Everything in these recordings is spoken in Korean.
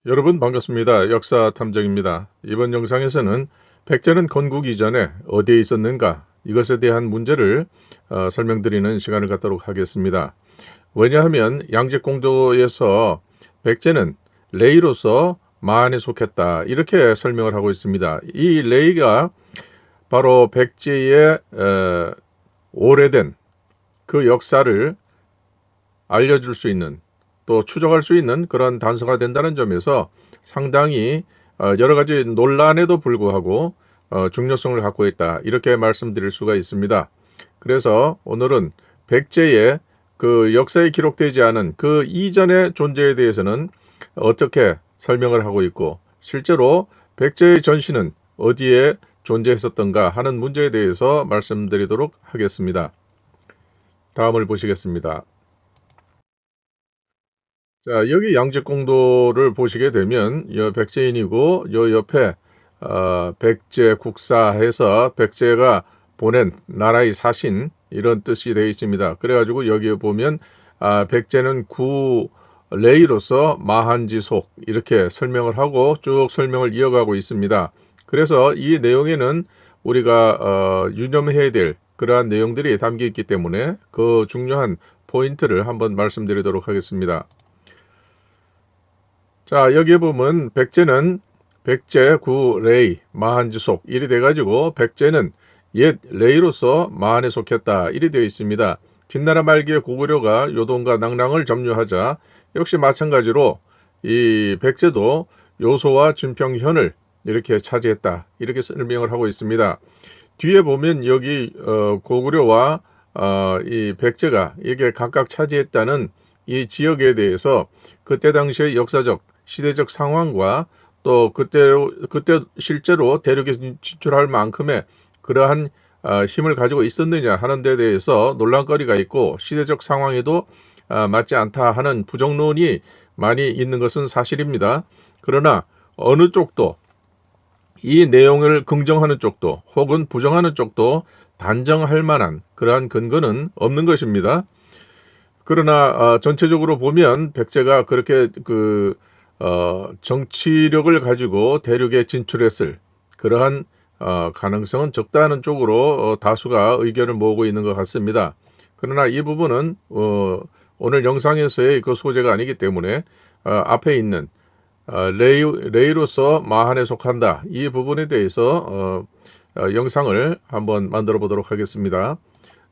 여러분 반갑습니다. 역사탐정입니다. 이번 영상에서는 백제는 건국 이전에 어디에 있었는가 이것에 대한 문제를 설명드리는 시간을 갖도록 하겠습니다. 왜냐하면 양제공도에서 백제는 레이로서 마한에 속했다 이렇게 설명을 하고 있습니다. 이 레이가 바로 백제의 오래된 그 역사를 알려줄 수 있는 또 추적할 수 있는 그런 단서가 된다는 점에서 상당히 여러 가지 논란에도 불구하고 중요성을 갖고 있다 이렇게 말씀드릴 수가 있습니다. 그래서 오늘은 백제의 그 역사에 기록되지 않은 그 이전의 존재에 대해서는 어떻게 설명을 하고 있고 실제로 백제의 전신은 어디에 존재했었던가 하는 문제에 대해서 말씀드리도록 하겠습니다. 다음을 보시겠습니다. 자, 여기 양제공도를 보시게 되면 요 백제인이고 요 옆에 백제 국사해서 백제가 보낸 나라의 사신 이런 뜻이 되어 있습니다. 그래가지고 여기에 보면 백제는 구 레이로서 마한지속 이렇게 설명을 하고 쭉 설명을 이어가고 있습니다. 그래서 이 내용에는 우리가 유념해야 될 그러한 내용들이 담겨 있기 때문에 그 중요한 포인트를 한번 말씀드리도록 하겠습니다. 자, 여기에 보면 백제는 백제 구 레이 마한지속 일이 돼가지고 백제는 옛 레이로서 마한에 속했다 일이 되어 있습니다. 뒷나라 말기에 고구려가 요동과 낭랑을 점유하자 역시 마찬가지로 이 백제도 요소와 준평현을 이렇게 차지했다 이렇게 설명을 하고 있습니다. 뒤에 보면 여기 고구려와 이 백제가 이게 각각 차지했다는 이 지역에 대해서 그때 당시의 역사적 시대적 상황과 또 그때 실제로 대륙에 진출할 만큼의 그러한 힘을 가지고 있었느냐 하는 데 대해서 논란거리가 있고 시대적 상황에도 맞지 않다 하는 부정론이 많이 있는 것은 사실입니다. 그러나 어느 쪽도 이 내용을 긍정하는 쪽도 혹은 부정하는 쪽도 단정할 만한 그러한 근거는 없는 것입니다. 그러나 전체적으로 보면 백제가 그렇게 정치력을 가지고 대륙에 진출했을 그러한 가능성은 적다는 쪽으로 다수가 의견을 모으고 있는 것 같습니다. 그러나 이 부분은 오늘 영상에서의 그 소재가 아니기 때문에 앞에 있는 레이로서 마한에 속한다 이 부분에 대해서 영상을 한번 만들어 보도록 하겠습니다.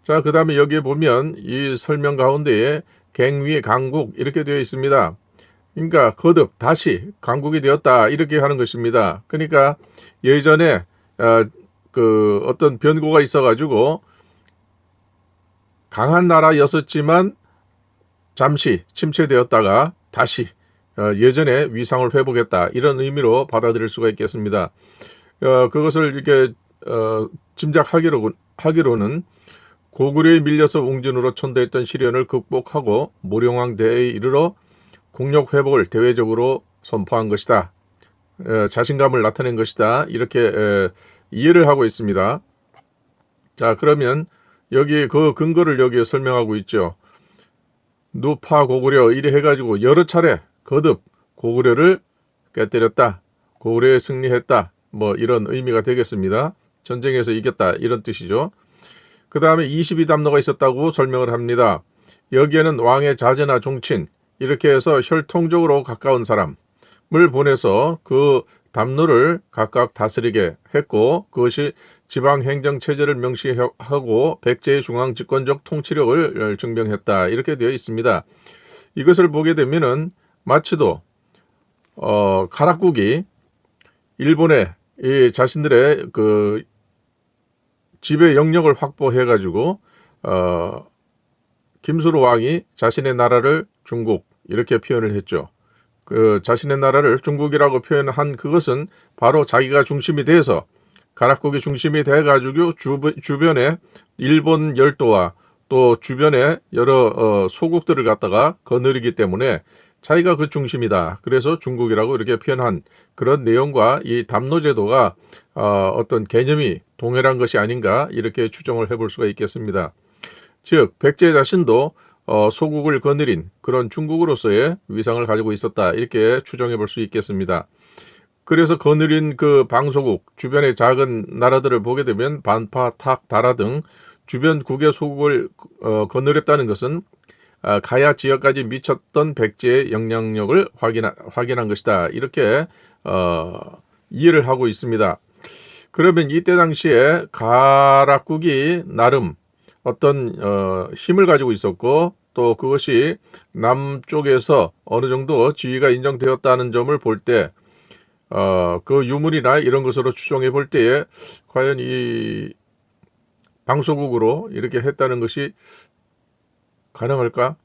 자, 그 다음에 여기에 보면 이 설명 가운데에 갱위 강국 이렇게 되어 있습니다. 그러니까 거듭 다시 강국이 되었다 이렇게 하는 것입니다. 그러니까 예전에 어떤 변고가 있어 가지고 강한 나라였었지만 잠시 침체되었다가 다시 예전의 위상을 회복했다 이런 의미로 받아들일 수가 있겠습니다. 그것을 이렇게 짐작하기로는 고구려에 밀려서 웅진으로 천도했던 시련을 극복하고 무령왕대에 이르러 국력 회복을 대외적으로 선포한 것이다. 자신감을 나타낸 것이다. 이렇게 이해를 하고 있습니다. 자, 그러면 여기 그 근거를 여기에 설명하고 있죠. 누파 고구려 이래 해가지고 여러 차례 거듭 고구려를 깨뜨렸다. 고구려에 승리했다. 뭐 이런 의미가 되겠습니다. 전쟁에서 이겼다 이런 뜻이죠. 그 다음에 22담로가 있었다고 설명을 합니다. 여기에는 왕의 자제나 종친 이렇게 해서 혈통적으로 가까운 사람을 보내서 그 담로를 각각 다스리게 했고 그것이 지방행정체제를 명시하고 백제의 중앙집권적 통치력을 증명했다 이렇게 되어 있습니다. 이것을 보게 되면은 마치도 가락국이 일본의 자신들의 그 지배 영역을 확보해 가지고 김수로 왕이 자신의 나라를 중국 이렇게 표현을 했죠. 그 자신의 나라를 중국이라고 표현한 그것은 바로 자기가 중심이 돼서 가락국이 중심이 돼 가지고 주변에 일본 열도와 또 주변에 여러 소국들을 갖다가 거느리기 때문에 자기가 그 중심이다. 그래서 중국이라고 이렇게 표현한 그런 내용과 이 담로제도가 어떤 개념이 동일한 것이 아닌가 이렇게 추정을 해볼 수가 있겠습니다. 즉 백제 자신도 소국을 거느린 그런 중국으로서의 위상을 가지고 있었다. 이렇게 추정해 볼 수 있겠습니다. 그래서 거느린 그 방소국, 주변의 작은 나라들을 보게 되면 반파, 탁, 다라 등 주변 국의 소국을 거느렸다는 것은 가야 지역까지 미쳤던 백제의 영향력을 확인한 것이다. 이렇게 이해를 하고 있습니다. 그러면 이때 당시에 가락국이 나름 어떤 힘을 가지고 있었고 또 그것이 남쪽에서 어느 정도 지위가 인정되었다는 점을 볼 때 그 유물이나 이런 것으로 추정해 볼 때에 과연 이 방소국으로 이렇게 했다는 것이 가능할까?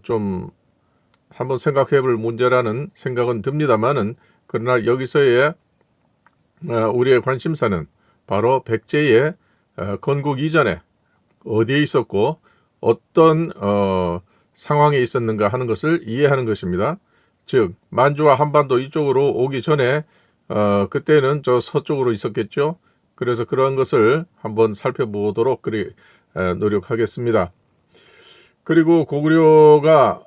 좀 한번 생각해 볼 문제라는 생각은 듭니다만은 그러나 여기서의 우리의 관심사는 바로 백제의 건국 이전에 어디에 있었고 어떤 상황에 있었는가 하는 것을 이해하는 것입니다. 즉 만주와 한반도 이쪽으로 오기 전에 그때는 저 서쪽으로 있었겠죠. 그래서 그런 것을 한번 살펴보도록 노력하겠습니다. 그리고 고구려가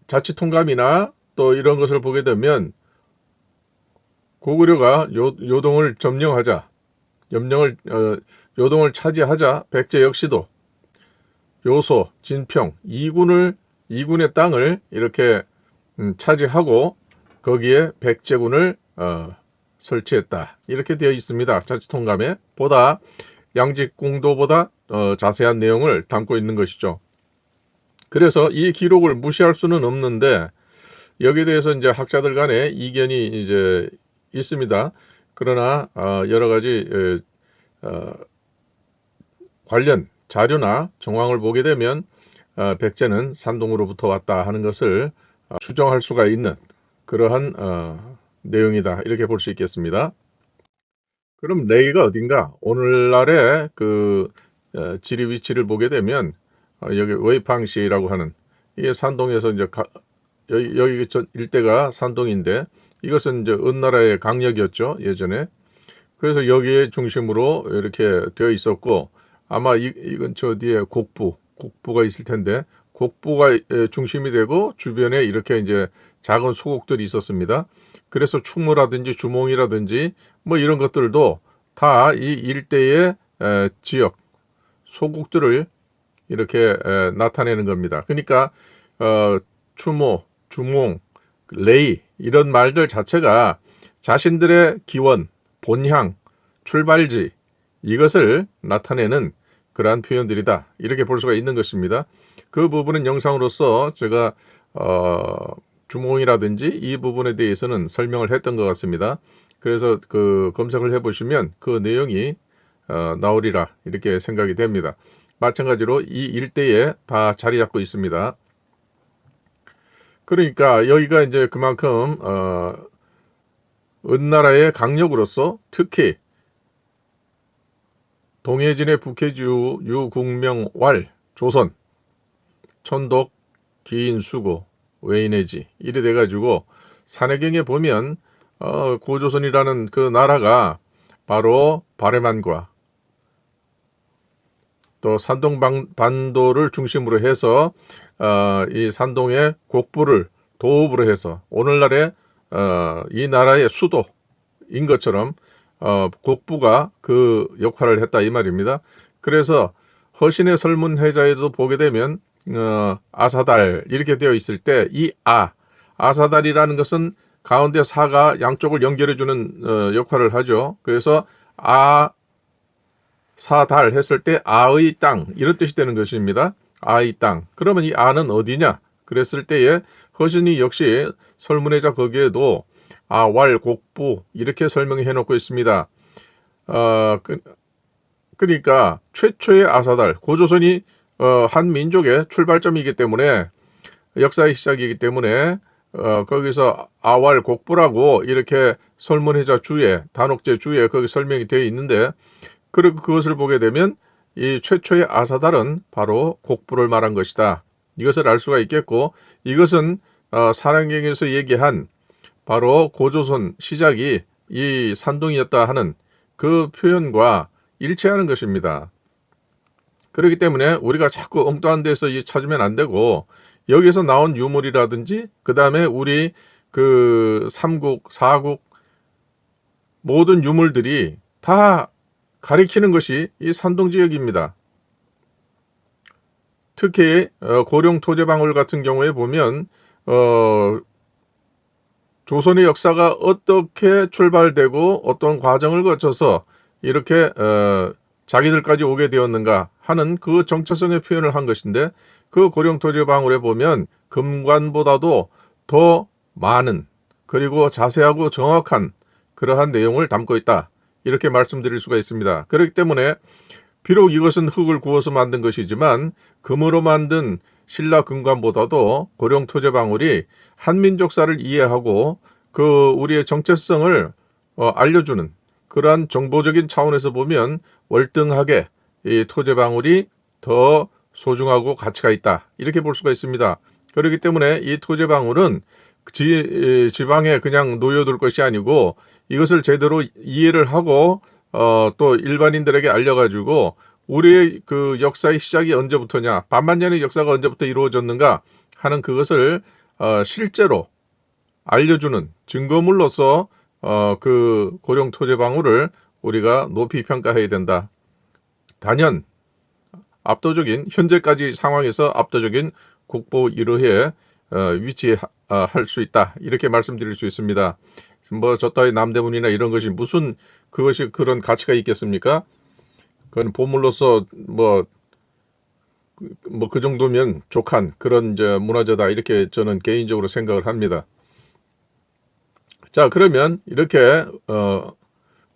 자치통감이나 또 이런 것을 보게 되면 고구려가 요동을 점령하자, 요동을 차지하자 백제 역시도 요소, 진평, 이군의 땅을 이렇게 차지하고 거기에 백제군을 설치했다. 이렇게 되어 있습니다. 자치통감에 보다 양직공도보다 자세한 내용을 담고 있는 것이죠. 그래서 이 기록을 무시할 수는 없는데 여기에 대해서 이제 학자들 간에 이견이 이제 있습니다. 그러나 여러 가지 관련 자료나 정황을 보게 되면 백제는 산동으로부터 왔다 하는 것을 추정할 수가 있는 그러한 내용이다. 이렇게 볼 수 있겠습니다. 그럼 레이가 어딘가? 오늘날의 그 지리 위치를 보게 되면 여기 웨이팡시라고 하는 이게 산동에서 이제 여기 일대가 산동인데 이것은 이제 은나라의 강력이었죠 예전에. 그래서 여기에 중심으로 이렇게 되어 있었고 아마 이건 저 뒤에 곡부가 있을 텐데 곡부가 중심이 되고 주변에 이렇게 이제 작은 소국들이 있었습니다. 그래서 충무라든지 주몽이라든지 뭐 이런 것들도 다 이 일대의 지역 소국들을 이렇게 나타내는 겁니다. 그러니까 추모, 주몽, 레이 이런 말들 자체가 자신들의 기원, 본향, 출발지 이것을 나타내는 그러한 표현들이다. 이렇게 볼 수가 있는 것입니다. 그 부분은 영상으로서 제가 주몽이라든지 이 부분에 대해서는 설명을 했던 것 같습니다. 그래서 그 검색을 해보시면 그 내용이 나오리라 이렇게 생각이 됩니다. 마찬가지로 이 일대에 다 자리 잡고 있습니다. 그러니까 여기가 이제 그만큼 은나라의 강력으로서 특히 동해진의 북해지우 유국명왈 조선 천독 기인수고 외인해지 이래 돼가지고 산해경에 보면 고조선이라는 그 나라가 바로 바레만과 또 산동반도를 중심으로 해서 이 산동의 곡부를 도읍으로 해서 오늘날의 이 나라의 수도인 것처럼 곡부가 그 역할을 했다 이 말입니다. 그래서 허신의 설문회자에도 보게 되면 아사달 이렇게 되어 있을 때 이 아사달이라는 것은 가운데 사가 양쪽을 연결해주는 역할을 하죠. 그래서 사달 했을 때 아의 땅 이런 뜻이 되는 것입니다. 아의 땅. 그러면 이 아는 어디냐? 그랬을 때에 허신이 역시 설문회자 거기에도 아왈 곡부 이렇게 설명해 놓고 있습니다. 그러니까 최초의 아사달 고조선이 한 민족의 출발점이기 때문에 역사의 시작이기 때문에 거기서 아왈 곡부라고 이렇게 설문회자 주에 단옥제 주에 거기 설명이 되어 있는데 그리고 그것을 보게 되면 이 최초의 아사달은 바로 곡부를 말한 것이다. 이것을 알 수가 있겠고 이것은 산해경에서 얘기한 바로 고조선 시작이 이 산동이었다 하는 그 표현과 일치하는 것입니다. 그렇기 때문에 우리가 자꾸 엉뚱한 데서 찾으면 안 되고, 여기서 나온 유물이라든지 그 다음에 우리 그 3국, 4국 모든 유물들이 다 가리키는 것이 이 산동지역입니다. 특히 고령 토제방울 같은 경우에 보면 조선의 역사가 어떻게 출발되고 어떤 과정을 거쳐서 이렇게 자기들까지 오게 되었는가 하는 그 정체성의 표현을 한 것인데, 그 고령 토제방울에 보면 금관보다도 더 많은, 그리고 자세하고 정확한 그러한 내용을 담고 있다, 이렇게 말씀드릴 수가 있습니다. 그렇기 때문에 비록 이것은 흙을 구워서 만든 것이지만 금으로 만든 신라 금관보다도 고령 토제방울이 한민족사를 이해하고 그 우리의 정체성을 알려주는 그러한 정보적인 차원에서 보면 월등하게 이 토제방울이 더 소중하고 가치가 있다, 이렇게 볼 수가 있습니다. 그렇기 때문에 이 토제방울은 지방에 그냥 놓여둘 것이 아니고 이것을 제대로 이해를 하고 또 일반인들에게 알려가지고 우리의 그 역사의 시작이 언제부터냐, 반만년의 역사가 언제부터 이루어졌는가 하는 그것을 실제로 알려주는 증거물로서 그 고령 토제방울을 우리가 높이 평가해야 된다. 단연 압도적인, 현재까지 상황에서 압도적인 국보 1호에 위치할 수 있다, 이렇게 말씀드릴 수 있습니다. 뭐 저 따위 남대문이나 이런 것이 무슨 그것이 그런 가치가 있겠습니까? 그건 보물로서 뭐 그 정도면 족한 그런 이제 문화재다, 이렇게 저는 개인적으로 생각을 합니다. 자, 그러면 이렇게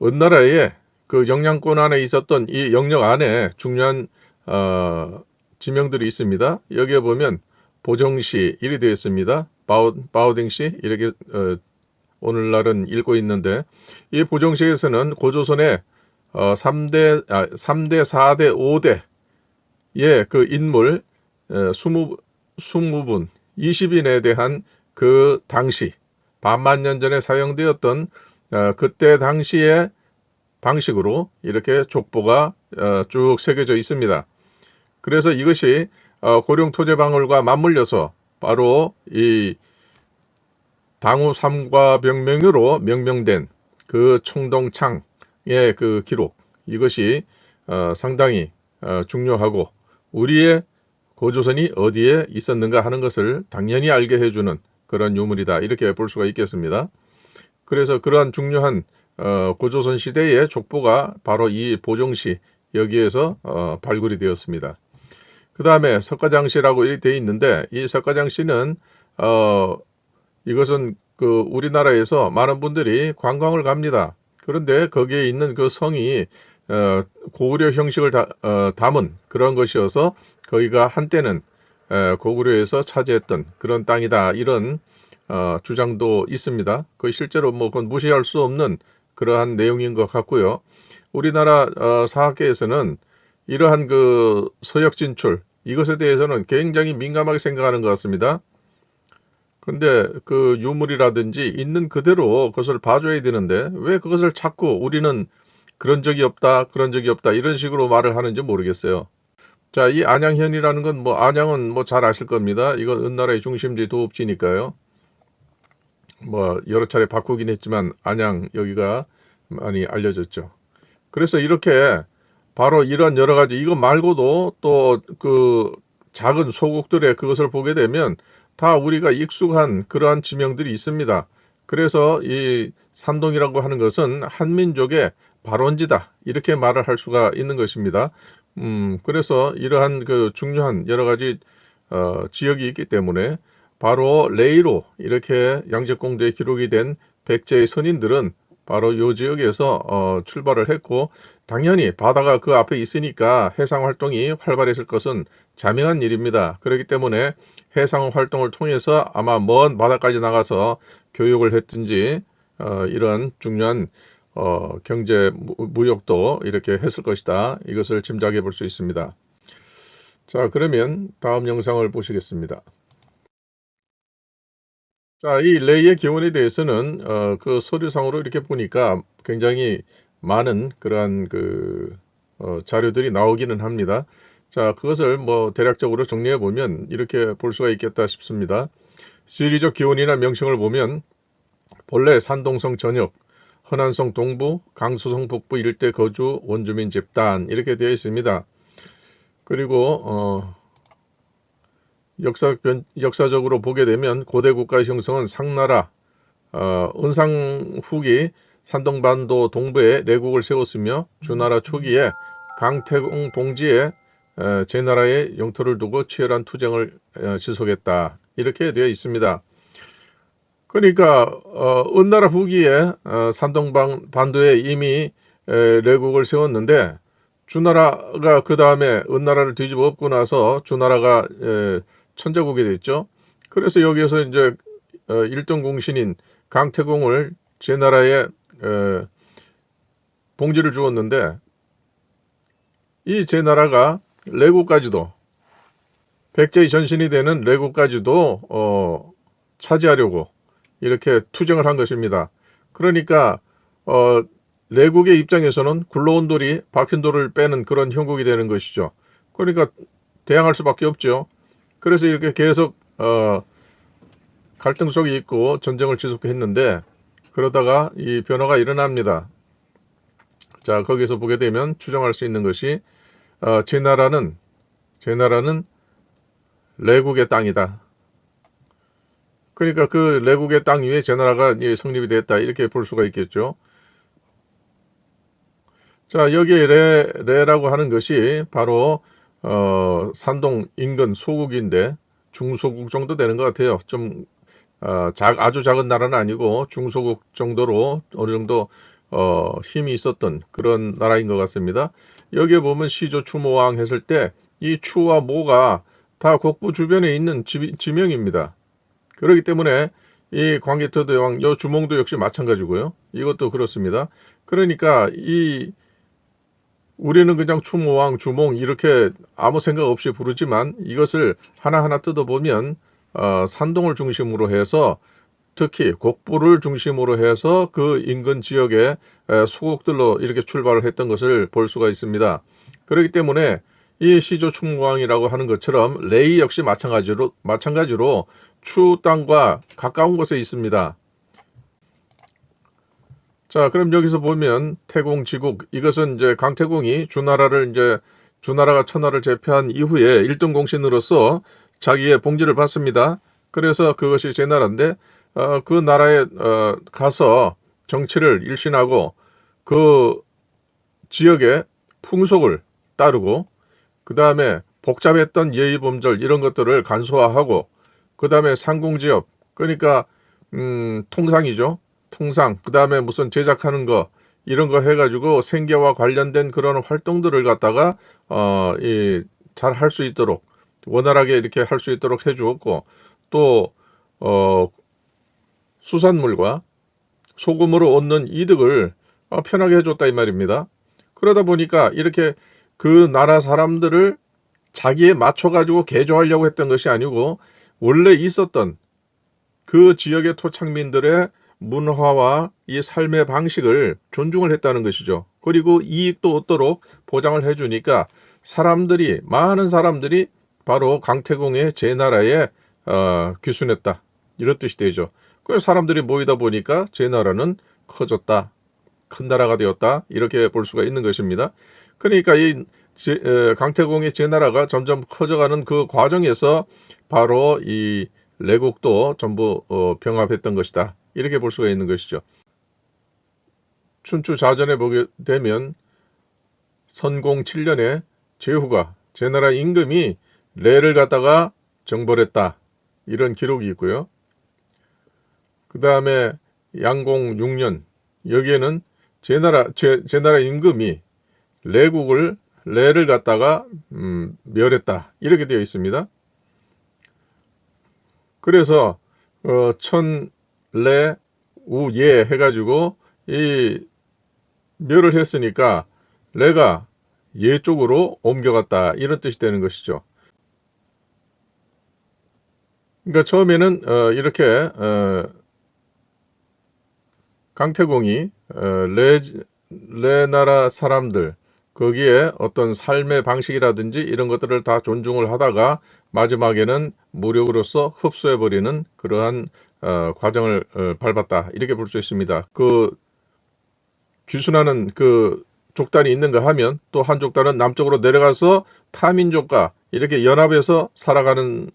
은나라의 그 영향권 안에 있었던 이 영역 안에 중요한 지명들이 있습니다. 여기에 보면 보정시 이리 되어 있습니다. 바오딩시 이렇게 오늘날은 읽고 있는데, 이 보정시에서는 고조선의 3대, 4대, 5대의 그 인물 20분, 20인에 대한 그 당시 반만년 전에 사용되었던 그때 당시의 방식으로 이렇게 족보가 쭉 새겨져 있습니다. 그래서 이것이 고령 토제방울과 맞물려서 바로 이 당우 삼과병명으로 명명된 그 총동창의 그 기록, 이것이 상당히 중요하고 우리의 고조선이 어디에 있었는가 하는 것을 당연히 알게 해주는 그런 유물이다, 이렇게 볼 수가 있겠습니다. 그래서 그러한 중요한 고조선 시대의 족보가 바로 이 보정시 여기에서 발굴이 되었습니다. 그 다음에 석가장시라고 되어 있는데, 이 석가장시는 이것은 그 우리나라에서 많은 분들이 관광을 갑니다. 그런데 거기에 있는 그 성이 고구려 형식을 담은 그런 것이어서 거기가 한때는 고구려에서 차지했던 그런 땅이다, 이런 주장도 있습니다. 그 실제로 뭐 그건 무시할 수 없는 그러한 내용인 것 같고요. 우리나라 사학계에서는 이러한 그 서역 진출, 이것에 대해서는 굉장히 민감하게 생각하는 것 같습니다. 근데 그 유물이라든지 있는 그대로 그것을 봐줘야 되는데 왜 그것을 자꾸 우리는 그런 적이 없다, 그런 적이 없다, 이런 식으로 말을 하는지 모르겠어요. 자, 이 안양현이라는 건 뭐 안양은 뭐 잘 아실 겁니다. 이건 은나라의 중심지 도읍지니까요. 뭐 여러 차례 바꾸긴 했지만 안양 여기가 많이 알려졌죠. 그래서 이렇게 바로 이런 여러 가지, 이거 말고도 또 그 작은 소국들의 그것을 보게 되면 다 우리가 익숙한 그러한 지명들이 있습니다. 그래서 이 산동이라고 하는 것은 한민족의 발원지다, 이렇게 말을 할 수가 있는 것입니다. 그래서 이러한 그 중요한 여러 가지 지역이 있기 때문에 바로 레이로 이렇게 양재공도에 기록이 된 백제의 선인들은 바로 이 지역에서 출발을 했고, 당연히 바다가 그 앞에 있으니까 해상 활동이 활발했을 것은 자명한 일입니다. 그렇기 때문에 해상 활동을 통해서 아마 먼 바다까지 나가서 교육을 했든지 이런 중요한 경제 무역도 이렇게 했을 것이다, 이것을 짐작해 볼 수 있습니다. 자, 그러면 다음 영상을 보시겠습니다. 자, 이 레이의 기원에 대해서는 그 서류상으로 이렇게 보니까 굉장히 많은 그러한 그 자료들이 나오기는 합니다. 자, 그것을 뭐 대략적으로 정리해 보면 이렇게 볼 수가 있겠다 싶습니다. 지리적 기원이나 명칭을 보면 본래 산동성 전역, 허난성 동부, 강수성 북부 일대 거주 원주민 집단 이렇게 되어 있습니다. 그리고 역사적으로 보게 되면 고대 국가의 형성은 상나라, 은상 후기 산동반도 동부에 내국을 세웠으며 주나라 초기에 강태공 봉지에 제나라의 영토를 두고 치열한 투쟁을 지속했다. 이렇게 되어 있습니다. 그러니까 은나라 후기에 산동반도에 이미 내국을 세웠는데 주나라가 그 다음에 은나라를 뒤집어 엎고 나서 주나라가 천자국이 됐죠. 그래서 여기에서 이제 1등 공신인 강태공을 제나라에 봉지를 주었는데 이 제나라가 레고까지도 백제의 전신이 되는 레고까지도 차지하려고 이렇게 투쟁을 한 것입니다. 그러니까 레국의 입장에서는 굴러온 돌이 박힌 돌을 빼는 그런 형국이 되는 것이죠. 그러니까 대항할 수밖에 없죠. 그래서 이렇게 계속 갈등 속에 있고 전쟁을 지속했는데 그러다가 이 변화가 일어납니다. 자, 거기서 보게 되면 추정할 수 있는 것이 제나라는 레국의 땅이다. 그러니까 그 레국의 땅 위에 제나라가 성립이 됐다. 이렇게 볼 수가 있겠죠. 자, 여기에 레라고 하는 것이 바로 산동 인근 소국인데 중소국 정도 되는 것 같아요. 좀 아주 작은 나라는 아니고 중소국 정도로 어느 정도 힘이 있었던 그런 나라인 것 같습니다. 여기에 보면 시조 추모왕 했을 때 이 추와 모가 다 국부 주변에 있는 지명입니다. 그렇기 때문에 이 광개토대왕 요 주몽도 역시 마찬가지고요. 이것도 그렇습니다. 그러니까 우리는 그냥 추모왕, 주몽 이렇게 아무 생각 없이 부르지만 이것을 하나하나 뜯어보면 산동을 중심으로 해서 특히 곡부를 중심으로 해서 그 인근 지역의 소국들로 이렇게 출발을 했던 것을 볼 수가 있습니다. 그렇기 때문에 이 시조 추모왕이라고 하는 것처럼 레이 역시 마찬가지로 추 땅과 가까운 곳에 있습니다. 자, 그럼 여기서 보면 태공 지국 이것은 이제 강태공이 주나라가 천하를 제패한 이후에 1등 공신으로서 자기의 봉지를 받습니다. 그래서 그것이 제 나라인데 그 나라에 가서 정치를 일신하고 그 지역의 풍속을 따르고 그 다음에 복잡했던 예의범절 이런 것들을 간소화하고 그 다음에 상공지업 그러니까 통상이죠. 통상 그 다음에 무슨 제작하는 거 이런 거 해가지고 생계와 관련된 그런 활동들을 갖다가 잘 할 수 있도록 원활하게 이렇게 할 수 있도록 해주었고 또 수산물과 소금으로 얻는 이득을 편하게 해줬다 이 말입니다. 그러다 보니까 이렇게 그 나라 사람들을 자기에 맞춰가지고 개조하려고 했던 것이 아니고 원래 있었던 그 지역의 토착민들의 문화와 이 삶의 방식을 존중을 했다는 것이죠. 그리고 이익도 얻도록 보장을 해주니까 많은 사람들이 바로 강태공의 제나라에 귀순했다. 이런 뜻이 되죠. 그래서 사람들이 모이다 보니까 제나라는 커졌다. 큰 나라가 되었다. 이렇게 볼 수가 있는 것입니다. 그러니까 강태공의 제나라가 점점 커져가는 그 과정에서 바로 이 레국도 전부 병합했던 것이다. 이렇게 볼 수가 있는 것이죠. 춘추 자전에 보게 되면 선공 7년에 제후가 제나라 임금이 레를 갖다가 정벌했다. 이런 기록이 있고요. 그 다음에 양공 6년 여기에는 제나라 임금이 레를 갖다가 멸했다. 이렇게 되어 있습니다. 그래서 천레 우예 해가지고 이 멸을 했으니까 레가 예 쪽으로 옮겨갔다 이런 뜻이 되는 것이죠. 그러니까 처음에는 이렇게 강태공이 레 나라 사람들 거기에 어떤 삶의 방식이라든지 이런 것들을 다 존중을 하다가 마지막에는 무력으로서 흡수해버리는 그러한 과정을 밟았다. 이렇게 볼 수 있습니다. 그 귀순하는 그 족단이 있는가 하면 또 한 족단은 남쪽으로 내려가서 타민족과 이렇게 연합해서 살아가는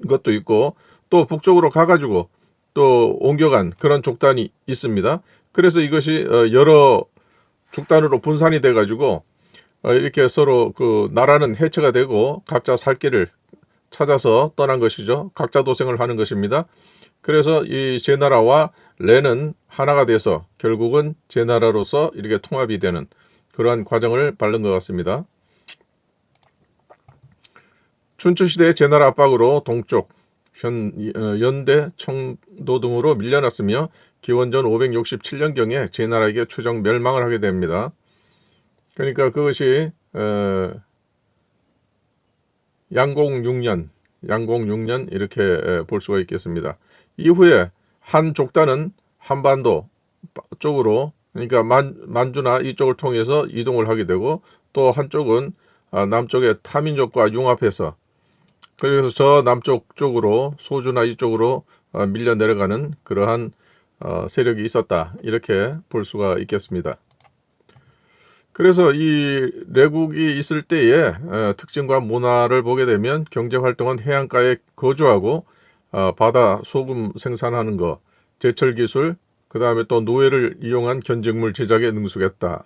것도 있고 또 북쪽으로 가가지고 또 옮겨간 그런 족단이 있습니다. 그래서 이것이 여러 족단으로 분산이 돼가지고 이렇게 서로 그 나라는 해체가 되고 각자 살 길을 찾아서 떠난 것이죠. 각자 도생을 하는 것입니다. 그래서 이 제나라와 레는 하나가 돼서 결국은 제나라로서 이렇게 통합이 되는 그러한 과정을 밟는 것 같습니다. 춘추시대의 제나라 압박으로 동쪽, 연대, 청도 등으로 밀려났으며 기원전 567년경에 제나라에게 최종 멸망을 하게 됩니다. 그러니까 그것이 양공 6년 이렇게 볼 수가 있겠습니다. 이후에 한 족단은 한반도 쪽으로 그러니까 만주나 이쪽을 통해서 이동을 하게 되고 또 한쪽은 남쪽의 타민족과 융합해서 그래서 저 남쪽 쪽으로 소주나 이쪽으로 밀려 내려가는 그러한 세력이 있었다 이렇게 볼 수가 있겠습니다. 그래서 이 내국이 있을 때의 특징과 문화를 보게 되면 경제활동은 해안가에 거주하고 바다 소금 생산하는 것, 제철기술, 그 다음에 또 노예를 이용한 견적물 제작에 능숙했다.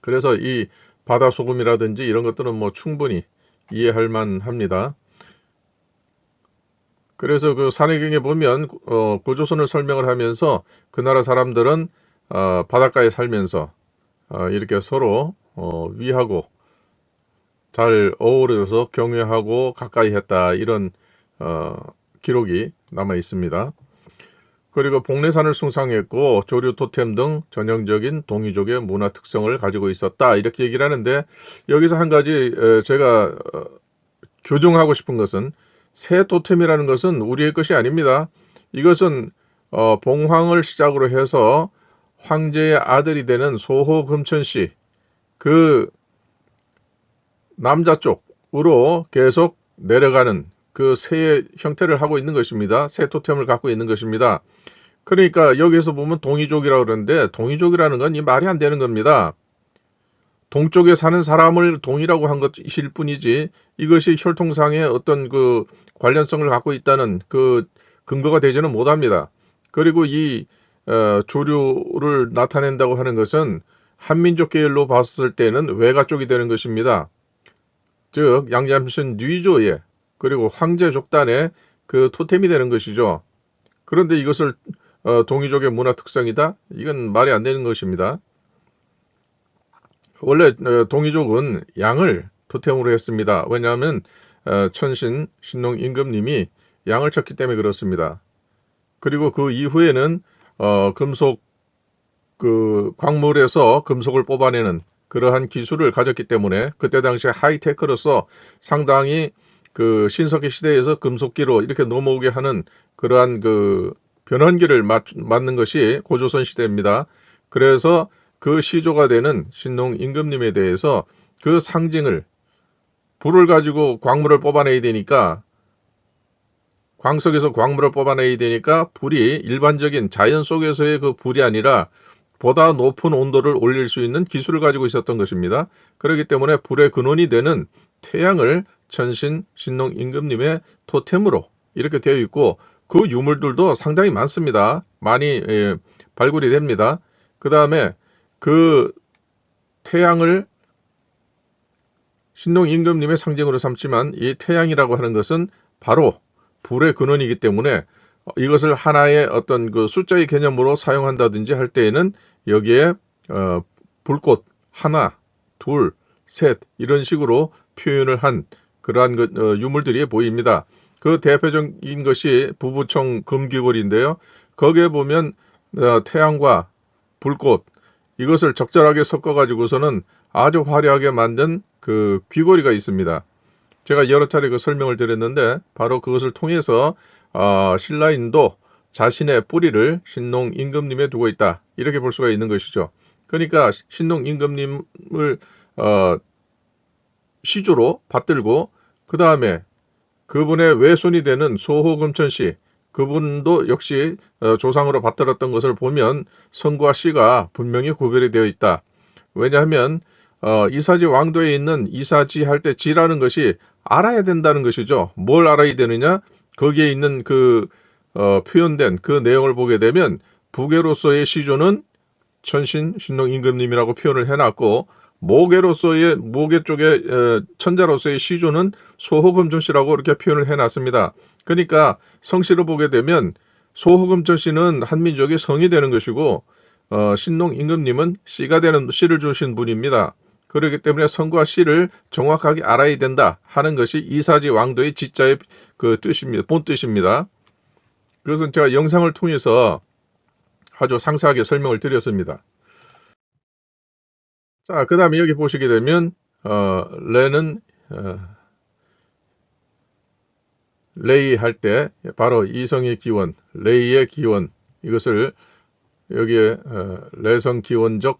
그래서 이 바다 소금이라든지 이런 것들은 뭐 충분히 이해할 만합니다. 그래서 그 산해경에 보면 고조선을 설명을 하면서 그 나라 사람들은 바닷가에 살면서 이렇게 서로 위하고 잘 어우러져서 경외하고 가까이 했다 이런 기록이 남아 있습니다. 그리고 복례산을 숭상했고 조류 토템 등 전형적인 동이족의 문화 특성을 가지고 있었다 이렇게 얘기를 하는데 여기서 한 가지 제가 교정하고 싶은 것은 새 토템이라는 것은 우리의 것이 아닙니다. 이것은 봉황을 시작으로 해서 황제의 아들이 되는 소호 금천씨 그 남자 쪽으로 계속 내려가는 그 새의 형태를 하고 있는 것입니다. 새 토템을 갖고 있는 것입니다. 그러니까 여기서 보면 동이족이라고 그러는데 동이족이라는 건 이 말이 안 되는 겁니다. 동쪽에 사는 사람을 동이라고 한 것일 뿐이지 이것이 혈통상의 어떤 그 관련성을 갖고 있다는 그 근거가 되지는 못합니다. 그리고 이 조류를 나타낸다고 하는 것은 한민족 계열로 봤을 때는 외가 쪽이 되는 것입니다. 즉 양잠신 뉘조의 그리고 황제 족단의 그 토템이 되는 것이죠. 그런데 이것을 동이족의 문화 특성이다? 이건 말이 안 되는 것입니다. 원래 동이족은 양을 토템으로 했습니다. 왜냐하면 천신 신농 임금님이 양을 쳤기 때문에 그렇습니다. 그리고 그 이후에는 금속 그 광물에서 금속을 뽑아내는 그러한 기술을 가졌기 때문에 그때 당시에 하이테크로서 상당히 그 신석기 시대에서 금속기로 이렇게 넘어오게 하는 그러한 그 변환기를 맞는 것이 고조선 시대입니다. 그래서 그 시조가 되는 신농 임금님에 대해서 그 상징을 불을 가지고 광물을 뽑아내야 되니까 광석에서 광물을 뽑아내야 되니까 불이 일반적인 자연 속에서의 그 불이 아니라 보다 높은 온도를 올릴 수 있는 기술을 가지고 있었던 것입니다. 그렇기 때문에 불의 근원이 되는 태양을 천신 신농 임금님의 토템으로 이렇게 되어 있고 그 유물들도 상당히 많습니다. 많이 발굴이 됩니다. 그 다음에 그 태양을 신농 임금님의 상징으로 삼지만 이 태양이라고 하는 것은 바로 불의 근원이기 때문에 이것을 하나의 어떤 그 숫자의 개념으로 사용한다든지 할 때에는 여기에 불꽃 하나, 둘, 셋 이런 식으로 표현을 한 그러한 유물들이 보입니다. 그 대표적인 것이 부부청 금귀걸인데요. 거기에 보면 태양과 불꽃 이것을 적절하게 섞어가지고서는 아주 화려하게 만든 그 귀걸이가 있습니다. 제가 여러 차례 그 설명을 드렸는데 바로 그것을 통해서 신라인도 자신의 뿌리를 신농 임금님에 두고 있다. 이렇게 볼 수가 있는 것이죠. 그러니까 신농 임금님을 시주로 받들고 그 다음에 그분의 외손이 되는 소호금천씨 그분도 역시 조상으로 받들었던 것을 보면 성과 씨가 분명히 구별이 되어 있다. 왜냐하면 이사지 왕도에 있는 이사지 할 때 지라는 것이 알아야 된다는 것이죠. 뭘 알아야 되느냐? 거기에 있는 그 표현된 그 내용을 보게 되면 부계로서의 시조는 천신 신농 임금님이라고 표현을 해놨고 모계 쪽에 천자로서의 시조는 소호금천씨라고 이렇게 표현을 해놨습니다. 그러니까 성씨를 보게 되면 소호금천씨는 한민족의 성이 되는 것이고 신농 임금님은 씨가 되는 씨를 주신 분입니다. 그렇기 때문에 성과 씨를 정확하게 알아야 된다 하는 것이 이사지 왕도의 지자의 그 뜻입니다. 본 뜻입니다. 그것은 제가 영상을 통해서 아주 상세하게 설명을 드렸습니다. 자, 그 다음에 여기 보시게 되면 레는 레이 할 때 바로 이성의 기원, 레이의 기원 이것을 여기에 레성 기원적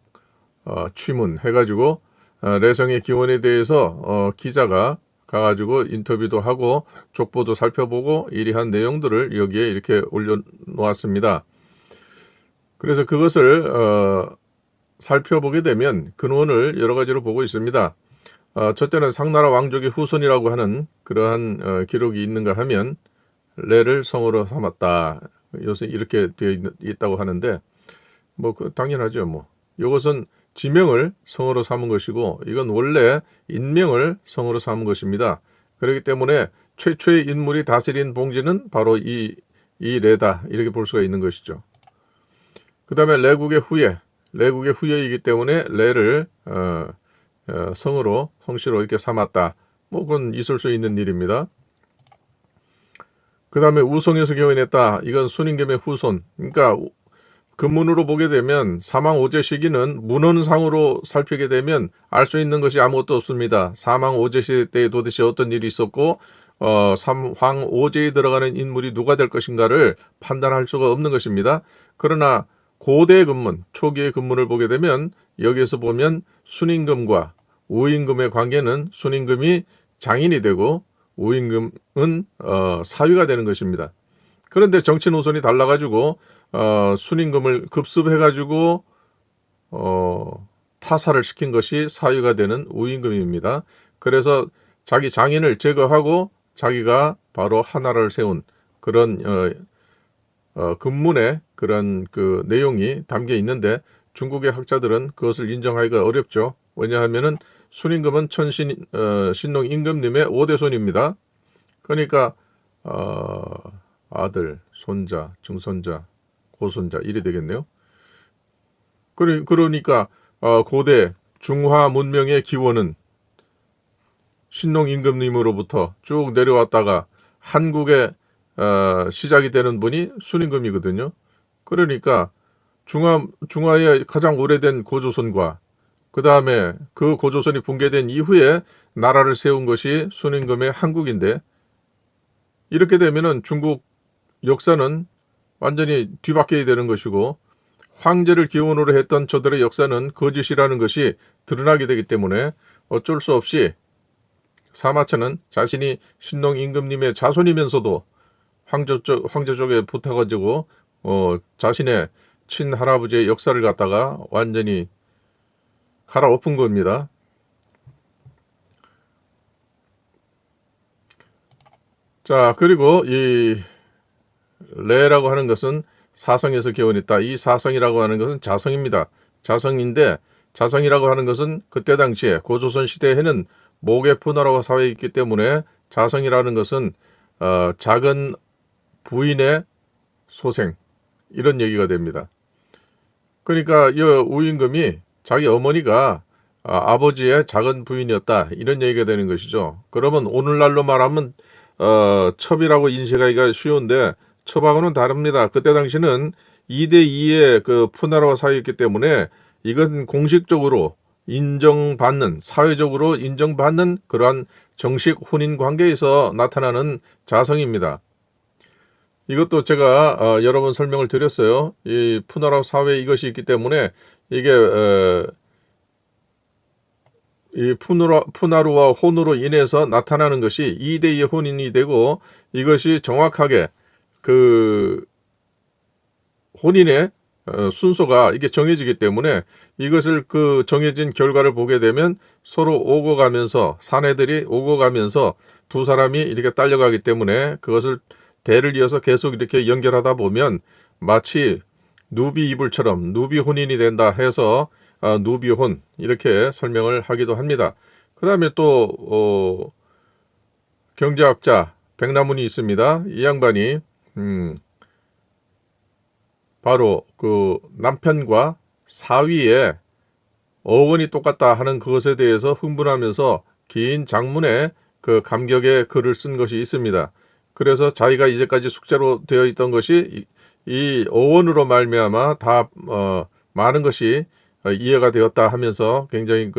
취문 해가지고 레성의 기원에 대해서 기자가 가가지고 인터뷰도 하고 족보도 살펴보고 이리한 내용들을 여기에 이렇게 올려놓았습니다. 그래서 그것을 살펴보게 되면 근원을 여러 가지로 보고 있습니다. 첫째는 상나라 왕족의 후손이라고 하는 그러한 기록이 있는가 하면 레를 성으로 삼았다. 요새 이렇게 되어 있다고 하는데 뭐 당연하죠. 뭐 이것은 지명을 성으로 삼은 것이고 이건 원래 인명을 성으로 삼은 것입니다. 그렇기 때문에 최초의 인물이 다스린 봉지는 바로 이 레다 이렇게 볼 수가 있는 것이죠. 그 다음에 레국의 후예이기 때문에 레를 성씨로 이렇게 삼았다. 뭐 그건 있을 수 있는 일입니다. 그 다음에 우성에서 개원했다. 이건 순임금의 후손. 그러니까 근문으로 보게 되면 사망 오제 시기는 문헌상으로 살피게 되면 알 수 있는 것이 아무것도 없습니다. 사망 오제 시대 때 도대체 어떤 일이 있었고 황 오제에 들어가는 인물이 누가 될 것인가를 판단할 수가 없는 것입니다. 그러나 고대 근문, 초기의 근문을 보게 되면 여기에서 보면 순임금과 우임금의 관계는 순임금이 장인이 되고 우임금은 사위가 되는 것입니다. 그런데 정치 노선이 달라가지고 순임금을 급습해가지고 타살을 시킨 것이 사위가 되는 우임금입니다. 그래서 자기 장인을 제거하고 자기가 바로 하나를 세운 그런 근문에 그런 그 내용이 담겨 있는데 중국의 학자들은 그것을 인정하기가 어렵죠. 왜냐하면은 순임금은 신농 임금님의 5대손입니다. 그러니까 아들, 손자, 증손자, 고손자 이래 되겠네요. 그러니까 고대 중화 문명의 기원은 신농 임금님으로부터 쭉 내려왔다가 한국에 시작이 되는 분이 순임금이거든요. 그러니까 중화의 가장 오래된 고조선과 그 다음에 그 고조선이 붕괴된 이후에 나라를 세운 것이 순임금의 한국인데 이렇게 되면은 중국 역사는 완전히 뒤바뀌어야 되는 것이고 황제를 기원으로 했던 저들의 역사는 거짓이라는 것이 드러나게 되기 때문에 어쩔 수 없이 사마천은 자신이 신농 임금님의 자손이면서도 황제 쪽에 붙어가지고 자신의 친할아버지의 역사를 갖다가 완전히 갈아엎은 겁니다. 자, 그리고 이 레라고 하는 것은 사성에서 개원했다. 이 사성이라고 하는 것은 자성입니다. 자성인데 자성이라고 하는 것은 그때 당시에 고조선 시대에는 모계푸나라고 사회에 있기 때문에 자성이라는 것은 작은 부인의 소생 이런 얘기가 됩니다. 그러니까 이 우임금이 자기 어머니가 아버지의 작은 부인이었다 이런 얘기가 되는 것이죠. 그러면 오늘날로 말하면 첩이라고 인식하기가 쉬운데 첩하고는 다릅니다. 그때 당시는 2대2의 그 푸나라와 사이였기 때문에 이건 공식적으로 인정받는 사회적으로 인정받는 그러한 정식 혼인 관계에서 나타나는 자성입니다. 이것도 제가 여러 번 설명을 드렸어요. 이 푸나라 사회에 이것이 있기 때문에 이게 이 푸나루와 혼으로 인해서 나타나는 것이 2대2의 혼인이 되고, 이것이 정확하게 그 혼인의 순서가 이게 정해지기 때문에, 이것을 그 정해진 결과를 보게 되면 서로 오고 가면서, 사내들이 오고 가면서 두 사람이 이렇게 딸려가기 때문에, 그것을 대를 이어서 계속 이렇게 연결하다 보면 마치 누비 이불처럼 누비 혼인이 된다 해서 누비혼 이렇게 설명을 하기도 합니다. 그 다음에 또 경제학자 백나문이 있습니다. 이 양반이 바로 그 남편과 사위의 어원이 똑같다 하는 그것에 대해서 흥분하면서 긴 장문의 그 감격의 글을 쓴 것이 있습니다. 그래서 자기가 이제까지 숙제로 되어 있던 것이 이 어원으로 말미암아 다 많은 것이 이해가 되었다 하면서 굉장히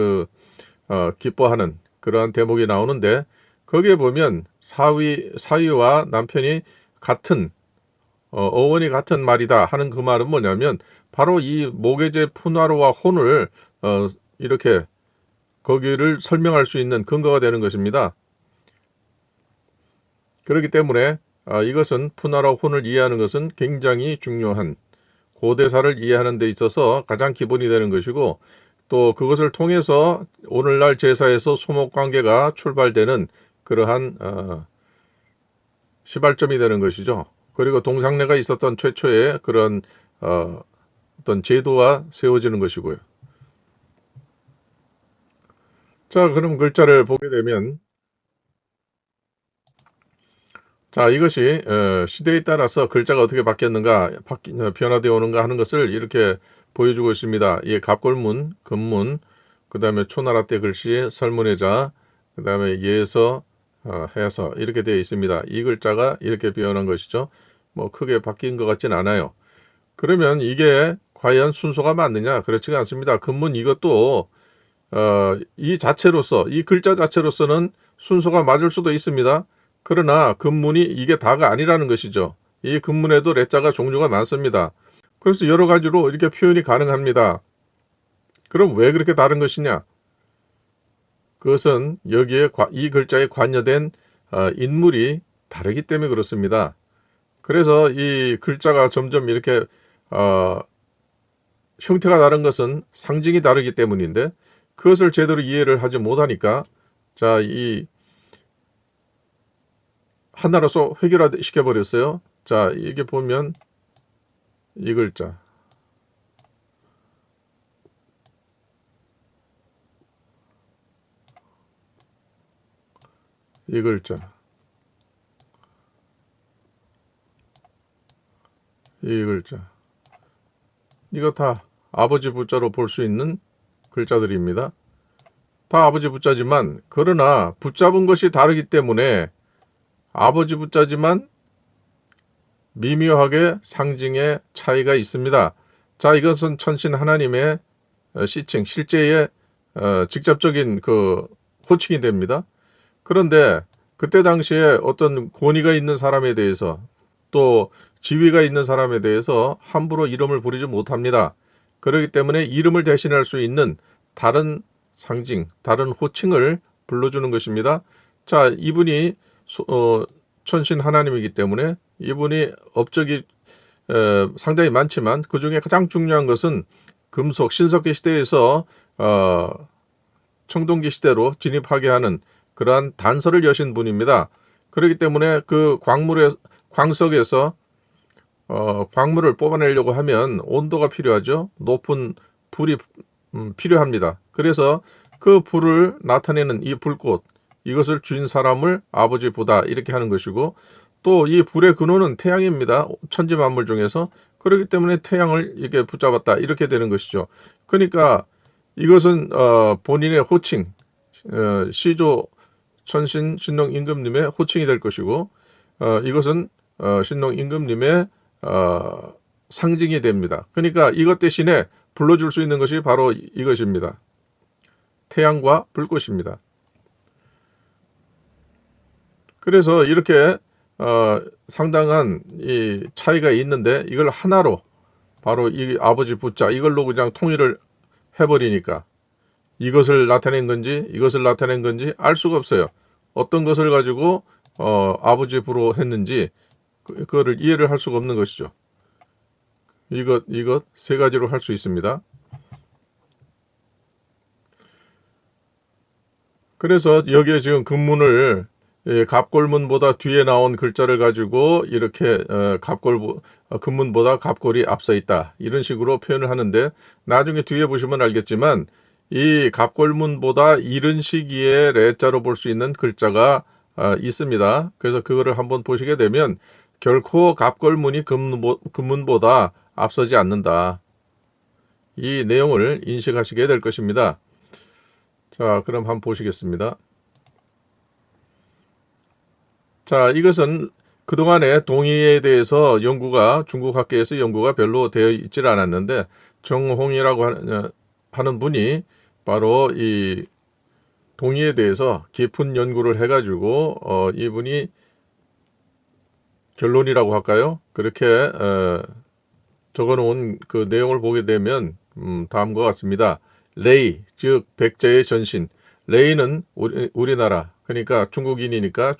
기뻐하는 그러한 대목이 나오는데, 거기에 보면 사위와 남편이 같은 어원이 같은 말이다 하는 그 말은 뭐냐면, 바로 이 모계제 푸나루와 혼을 이렇게 거기를 설명할 수 있는 근거가 되는 것입니다. 그렇기 때문에 이것은 푸나루와 혼을 이해하는 것은 굉장히 중요한, 고대사를 이해하는 데 있어서 가장 기본이 되는 것이고, 또 그것을 통해서 오늘날 제사에서 소목관계가 출발되는 그러한 시발점이 되는 것이죠. 그리고 동상례가 있었던 최초의 그런 어떤 제도가 세워지는 것이고요. 자, 그럼 글자를 보게 되면, 자, 이것이 시대에 따라서 글자가 어떻게 바뀌었는가, 변화되어 오는가 하는 것을 이렇게 보여주고 있습니다. 이 갑골문, 금문, 그 다음에 초나라 때 글씨, 설문해자, 그 다음에 예서, 해서 이렇게 되어 있습니다. 이 글자가 이렇게 변한 것이죠. 뭐 크게 바뀐 것 같진 않아요. 그러면 이게 과연 순서가 맞느냐? 그렇지가 않습니다. 금문 이것도 이 자체로서, 이 글자 자체로서는 순서가 맞을 수도 있습니다. 그러나 금문이 이게 다가 아니라는 것이죠. 이 금문에도 레자가 종류가 많습니다. 그래서 여러 가지로 이렇게 표현이 가능합니다. 그럼 왜 그렇게 다른 것이냐? 그것은 여기에 이 글자에 관여된 인물이 다르기 때문에 그렇습니다. 그래서 이 글자가 점점 이렇게 형태가 다른 것은 상징이 다르기 때문인데, 그것을 제대로 이해를 하지 못하니까, 자, 이 하나로서 획일화 시켜버렸어요. 자, 이게 보면 이 글자, 이 글자, 이 글자, 이거 다 아버지 부자로 볼 수 있는 글자들입니다. 다 아버지 부자지만, 그러나 붙잡은 것이 다르기 때문에 아버지 부자지만 미묘하게 상징의 차이가 있습니다. 자, 이것은 천신 하나님의 시칭, 실제의 직접적인 그 호칭이 됩니다. 그런데 그때 당시에 어떤 권위가 있는 사람에 대해서, 또 지위가 있는 사람에 대해서 함부로 이름을 부르지 못합니다. 그렇기 때문에 이름을 대신할 수 있는 다른 상징, 다른 호칭을 불러주는 것입니다. 자, 이분이 천신 하나님이기 때문에 이분이 업적이 상당히 많지만, 그 중에 가장 중요한 것은 금속, 신석기 시대에서 청동기 시대로 진입하게 하는 그러한 단서를 여신 분입니다. 그렇기 때문에 그 광석에서 광물을 뽑아내려고 하면 온도가 필요하죠. 높은 불이 필요합니다. 그래서 그 불을 나타내는 이 불꽃, 이것을 쥔 사람을 아버지 부다 이렇게 하는 것이고, 또 이 불의 근원은 태양입니다. 천지 만물 중에서. 그렇기 때문에 태양을 이렇게 붙잡았다 이렇게 되는 것이죠. 그러니까 이것은 본인의 호칭, 시조 천신 신농 임금님의 호칭이 될 것이고, 이것은 신농 임금님의 상징이 됩니다. 그러니까 이것 대신에 불러줄 수 있는 것이 바로 이것입니다. 태양과 불꽃입니다. 그래서 이렇게 상당한 이 차이가 있는데, 이걸 하나로 바로 이 아버지 부자 이걸로 그냥 통일을 해버리니까, 이것을 나타낸 건지 이것을 나타낸 건지 알 수가 없어요. 어떤 것을 가지고 아버지 부로 했는지 그거를 이해를 할 수가 없는 것이죠. 이것 세 가지로 할 수 있습니다. 그래서 여기에 지금 근문을 갑골문보다 뒤에 나온 글자를 가지고 이렇게 근문보다 갑골이 앞서 있다. 이런 식으로 표현을 하는데 나중에 뒤에 보시면 알겠지만 이 갑골문보다 이른 시기에 레자로 볼 수 있는 글자가 있습니다. 그래서 그거를 한번 보시게 되면 결코 갑골문이 근문보다 앞서지 않는다. 이 내용을 인식하시게 될 것입니다. 자, 그럼 한번 보시겠습니다. 자, 이것은 그동안에 동의에 대해서 중국 학계에서 연구가 별로 되어 있질 않았는데, 정홍이라고 하는 분이 바로 이 동의에 대해서 깊은 연구를 해가지고, 이분이 결론이라고 할까요? 그렇게, 적어 놓은 그 내용을 보게 되면, 다음과 같습니다. 레이, 즉, 백제의 전신. 레이는 우리나라, 그러니까 중국인이니까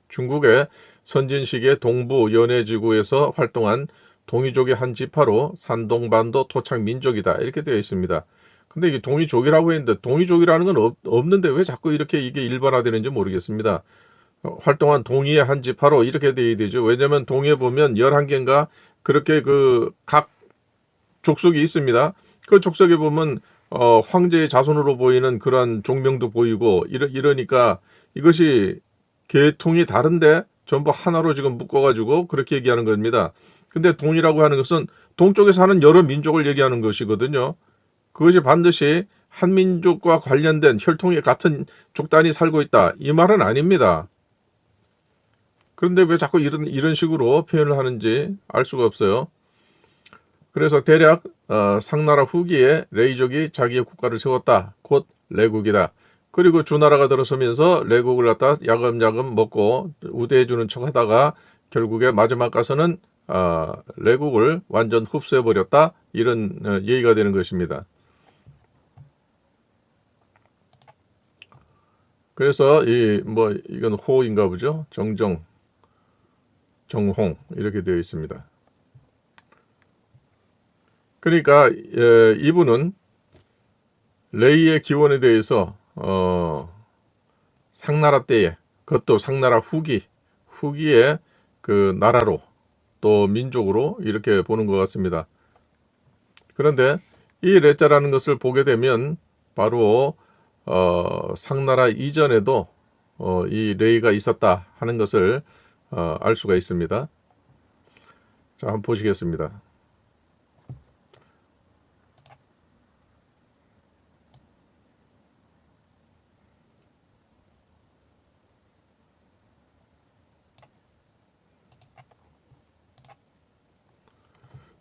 중국의 선진시기의 동부 연해지구에서 활동한 동이족의 한 지파로 산동반도 토착 민족이다. 이렇게 되어 있습니다. 근데 이게 동이족이라고 했는데 동이족이라는 건 없는데 왜 자꾸 이렇게 이게 일반화되는지 모르겠습니다. 활동한 동이의 한 지파로 이렇게 되어야 되죠. 왜냐면 동이에 보면 11개인가 그렇게 각 족속이 있습니다. 그 족속에 보면 황제의 자손으로 보이는 그런 종명도 보이고 이러니까 이것이 계통이 다른데 전부 하나로 지금 묶어가지고 그렇게 얘기하는 겁니다. 근데 동이라고 하는 것은 동쪽에 사는 여러 민족을 얘기하는 것이거든요. 그것이 반드시 한 민족과 관련된 혈통이 같은 족단이 살고 있다. 이 말은 아닙니다. 그런데 왜 자꾸 이런 식으로 표현을 하는지 알 수가 없어요. 그래서 대략 상나라 후기에 레이족이 자기의 국가를 세웠다. 곧 레국이다. 그리고 주나라가 들어서면서 레국을 갖다 야금야금 먹고 우대해주는 척 하다가 결국에 마지막 가서는 레국을 완전 흡수해버렸다. 이런 얘기가 되는 것입니다. 그래서 이건 호인가 보죠. 정정, 정홍 이렇게 되어 있습니다. 그러니까 이분은 레이의 기원에 대해서 상나라 때에 그것도 상나라 후기에 그 나라로 또 민족으로 이렇게 보는 것 같습니다. 그런데 이 레자라는 것을 보게 되면 바로 상나라 이전에도 이 레이가 있었다 하는 것을 알 수가 있습니다. 자, 한번 보시겠습니다.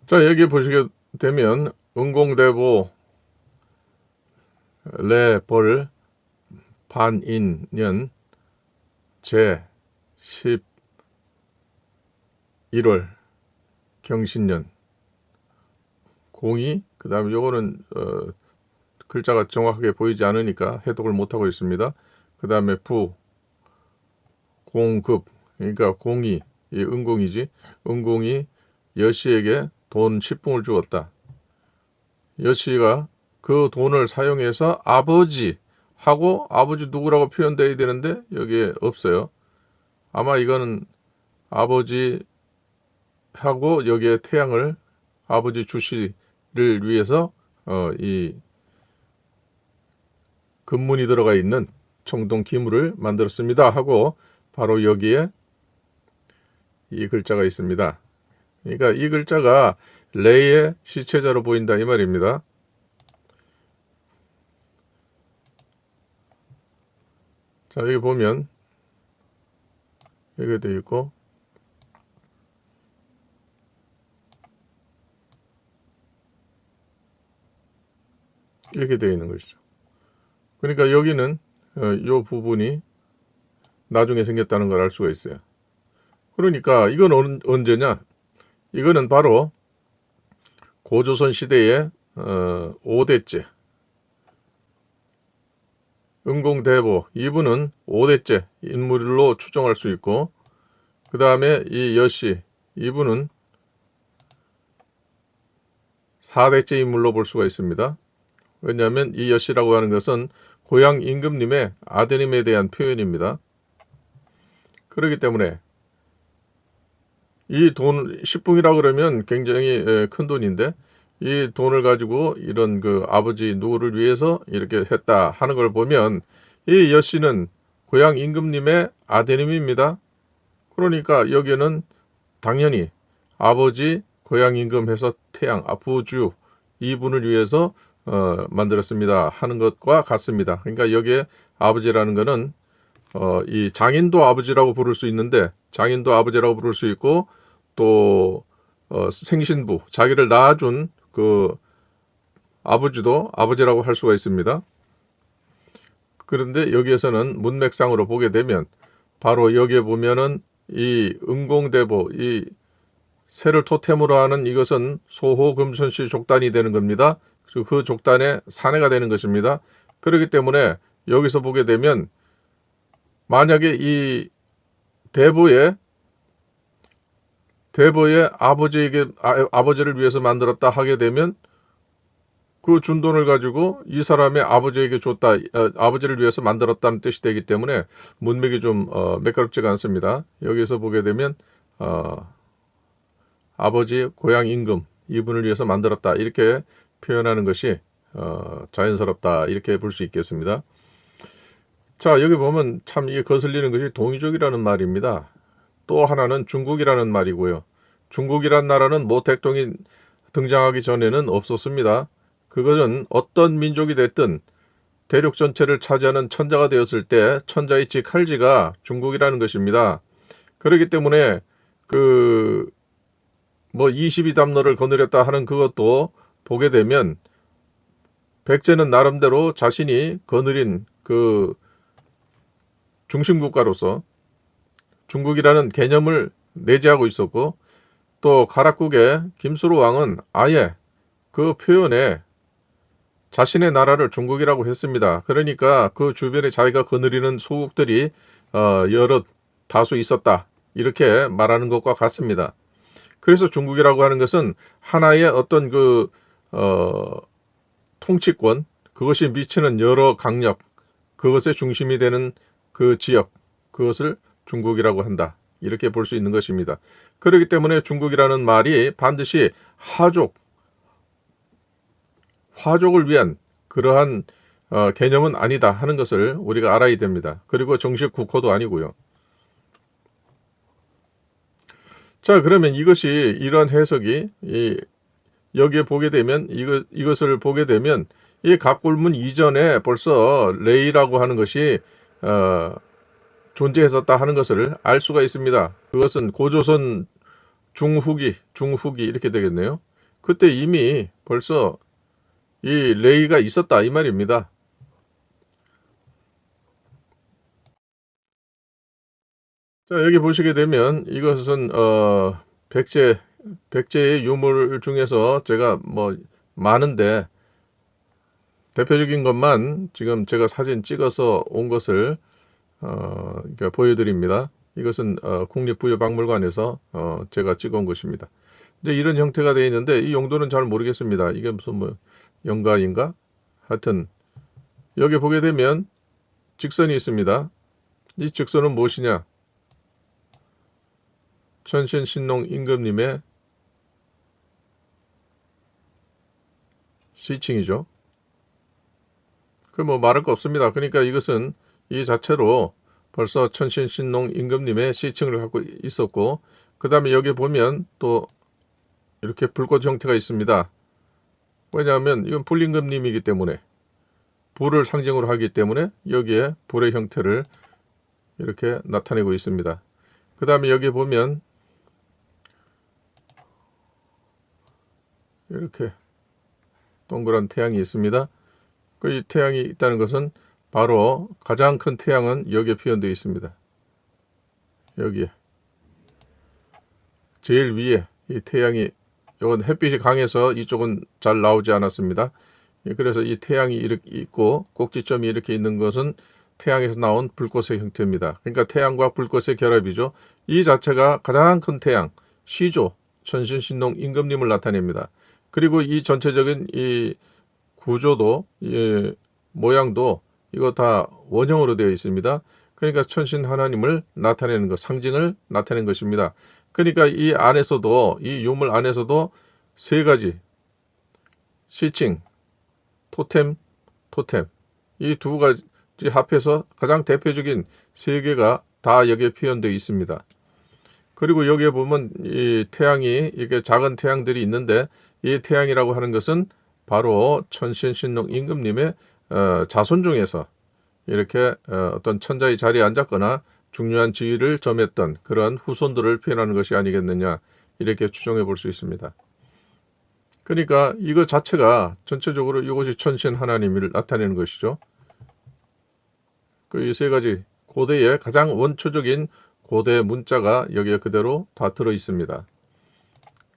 자, 여기 보시게 되면 은공대보 레벌 반인년 제 11월 경신년 공이 그 다음에 요거는 글자가 정확하게 보이지 않으니까 해독을 못하고 있습니다. 그 다음에 부 공급 그러니까 공이 은공이지 은공이 여씨에게 돈 10붕을 주었다. 여씨가 그 돈을 사용해서 아버지 하고 아버지 누구라고 표현되어야 되는데 여기에 없어요. 아마 이거는 아버지 하고 여기에 태양을 아버지 주씨를 위해서 이 근문이 들어가 있는 청동 기물을 만들었습니다 하고 바로 여기에 이 글자가 있습니다. 그러니까 이 글자가 레이의 시체자로 보인다 이 말입니다. 자, 여기 보면 여기 되어 있고 이렇게 되어 있는 것이죠. 그러니까 여기는 이 부분이 나중에 생겼다는 걸 알 수가 있어요. 그러니까 이건 언제냐? 이거는 바로 고조선 시대의 5대째 은공대보 이분은 5대째 인물로 추정할 수 있고, 그 다음에 이 여씨 이분은 4대째 인물로 볼 수가 있습니다. 왜냐하면 이 여씨라고 하는 것은 고향 임금님의 아드님에 대한 표현입니다. 그렇기 때문에 이 돈, 십붕이라 그러면 굉장히 큰 돈인데, 이 돈을 가지고 이런 그 아버지 누구를 위해서 이렇게 했다 하는 걸 보면, 이 여씨는 고향 임금님의 아드님입니다. 그러니까 여기는 당연히 아버지 고향 임금해서 태양 부주 이분을 위해서 만들었습니다 하는 것과 같습니다. 그러니까 여기에 아버지라는 것은 이 장인도 아버지라고 부를 수 있는데, 장인도 아버지라고 부를 수 있고, 또 생신부 자기를 낳아준 그 아버지도 아버지라고 할 수가 있습니다. 그런데 여기에서는 문맥상으로 보게 되면 바로 여기에 보면은 이 은공대보 이 새를 토템으로 하는 이것은 소호금천씨 족단이 되는 겁니다. 그리고 그 족단의 사내가 되는 것입니다. 그렇기 때문에 여기서 보게 되면 만약에 이 대보의 아버지를 위해서 만들었다 하게 되면 그 준 돈을 가지고 이 사람의 아버지에게 줬다, 아버지를 위해서 만들었다는 뜻이 되기 때문에 문맥이 좀 매끄럽지가 않습니다. 여기서 보게 되면 아버지 고향 임금 이분을 위해서 만들었다 이렇게 표현하는 것이 자연스럽다 이렇게 볼 수 있겠습니다. 자, 여기 보면 참 이게 거슬리는 것이 동이족이라는 말입니다. 또 하나는 중국이라는 말이고요. 중국이란 나라는 모택동이 등장하기 전에는 없었습니다. 그것은 어떤 민족이 됐든 대륙 전체를 차지하는 천자가 되었을 때 천자의 직할지가 중국이라는 것입니다. 그렇기 때문에 그 뭐 22담로를 거느렸다 하는 그것도 보게 되면 백제는 나름대로 자신이 거느린 그 중심국가로서 중국이라는 개념을 내재하고 있었고, 또 가락국의 김수로 왕은 아예 그 표현에 자신의 나라를 중국이라고 했습니다. 그러니까 그 주변에 자기가 거느리는 소국들이 여러 다수 있었다 이렇게 말하는 것과 같습니다. 그래서 중국이라고 하는 것은 하나의 어떤 그 통치권, 그것이 미치는 여러 강력, 그것의 중심이 되는 그 지역, 그것을 중국이라고 한다 이렇게 볼 수 있는 것입니다. 그렇기 때문에 중국이라는 말이 반드시 화족을 위한 그러한 개념은 아니다 하는 것을 우리가 알아야 됩니다. 그리고 정식 국호도 아니고요. 자, 그러면 이것이 이러한 해석이 여기에 보게 되면 이것을 보게 되면 이 갑골문 이전에 벌써 레이라고 하는 것이 존재했었다 하는 것을 알 수가 있습니다. 그것은 고조선 중후기 이렇게 되겠네요. 그때 이미 벌써 이 레이가 있었다 이 말입니다. 자, 여기 보시게 되면 이것은 백제의 유물 중에서 제가 뭐 많은데 대표적인 것만 지금 제가 사진 찍어서 온 것을 그러니까 보여드립니다. 이것은 국립부여박물관에서 제가 찍어온 것입니다. 이제 이런 형태가 되어 있는데 이 용도는 잘 모르겠습니다. 이게 무슨 뭐 연가인가? 하여튼 여기 보게 되면 직선이 있습니다. 이 직선은 무엇이냐? 천신신농 임금님의 시칭이죠. 그 뭐 말할 거 없습니다. 그러니까 이것은 이 자체로 벌써 천신신농 임금님의 시칭을 갖고 있었고, 그 다음에 여기 보면 또 이렇게 불꽃 형태가 있습니다. 왜냐하면 이건 불임금님이기 때문에 불을 상징으로 하기 때문에 여기에 불의 형태를 이렇게 나타내고 있습니다. 그 다음에 여기 보면 이렇게 동그란 태양이 있습니다. 이 태양이 있다는 것은 바로 가장 큰 태양은 여기에 표현되어 있습니다. 여기에 제일 위에 이 태양이, 이건 햇빛이 강해서 이쪽은 잘 나오지 않았습니다. 그래서 이 태양이 이렇게 있고 꼭지점이 이렇게 있는 것은 태양에서 나온 불꽃의 형태입니다. 그러니까 태양과 불꽃의 결합이죠. 이 자체가 가장 큰 태양, 시조, 천신신동 임금님을 나타냅니다. 그리고 이 전체적인 이 구조도, 이 모양도 이거 다 원형으로 되어 있습니다. 그러니까 천신 하나님을 나타내는 것, 상징을 나타낸 것입니다. 그러니까 이 안에서도, 이 유물 안에서도 세 가지, 시칭, 토템, 토템, 이 두 가지 합해서 가장 대표적인 세 개가 다 여기에 표현되어 있습니다. 그리고 여기에 보면 이 태양이, 이게 작은 태양들이 있는데, 이 태양이라고 하는 것은 바로 천신신동 임금님의 자손 중에서 이렇게 어떤 천자의 자리에 앉았거나 중요한 지위를 점했던 그런 후손들을 표현하는 것이 아니겠느냐, 이렇게 추정해 볼 수 있습니다. 그러니까 이거 자체가 전체적으로 이것이 천신 하나님을 나타내는 것이죠. 그 이 세 가지 고대의 가장 원초적인 고대 문자가 여기에 그대로 다 들어 있습니다.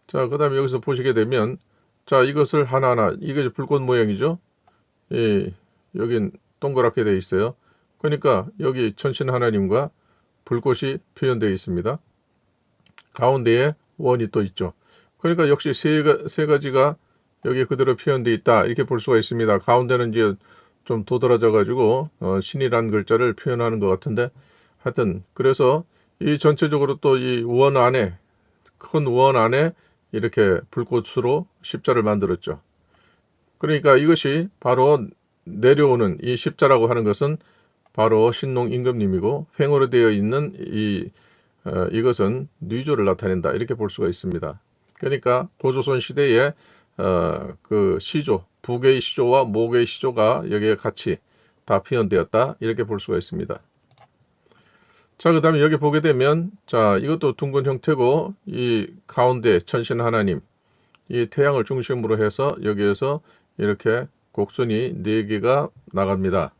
자, 그 다음에 여기서 보시게 되면, 자, 이것을 하나하나, 이게 불꽃 모양이죠? 여긴 동그랗게 되어 있어요. 그러니까 여기 천신 하나님과 불꽃이 표현되어 있습니다. 가운데에 원이 또 있죠. 그러니까 역시 세 가지가 여기 그대로 표현되어 있다, 이렇게 볼 수가 있습니다. 가운데는 이제 좀 도드라져 가지고 신이란 글자를 표현하는 것 같은데, 하여튼 그래서 이 전체적으로 또 이 원 안에, 큰 원 안에 이렇게 불꽃으로 십자를 만들었죠. 그러니까 이것이 바로 내려오는 이 십자라고 하는 것은 바로 신농 임금님이고, 횡으로 되어 있는 이것은 뉘조를 나타낸다, 이렇게 볼 수가 있습니다. 그러니까 고조선 시대에 그 시조, 북의 시조와 목의 시조가 여기에 같이 다 표현되었다, 이렇게 볼 수가 있습니다. 자, 그 다음에 여기 보게 되면, 자, 이것도 둥근 형태고, 이 가운데 천신 하나님, 이 태양을 중심으로 해서 여기에서 이렇게 곡선이 4개가 나갑니다.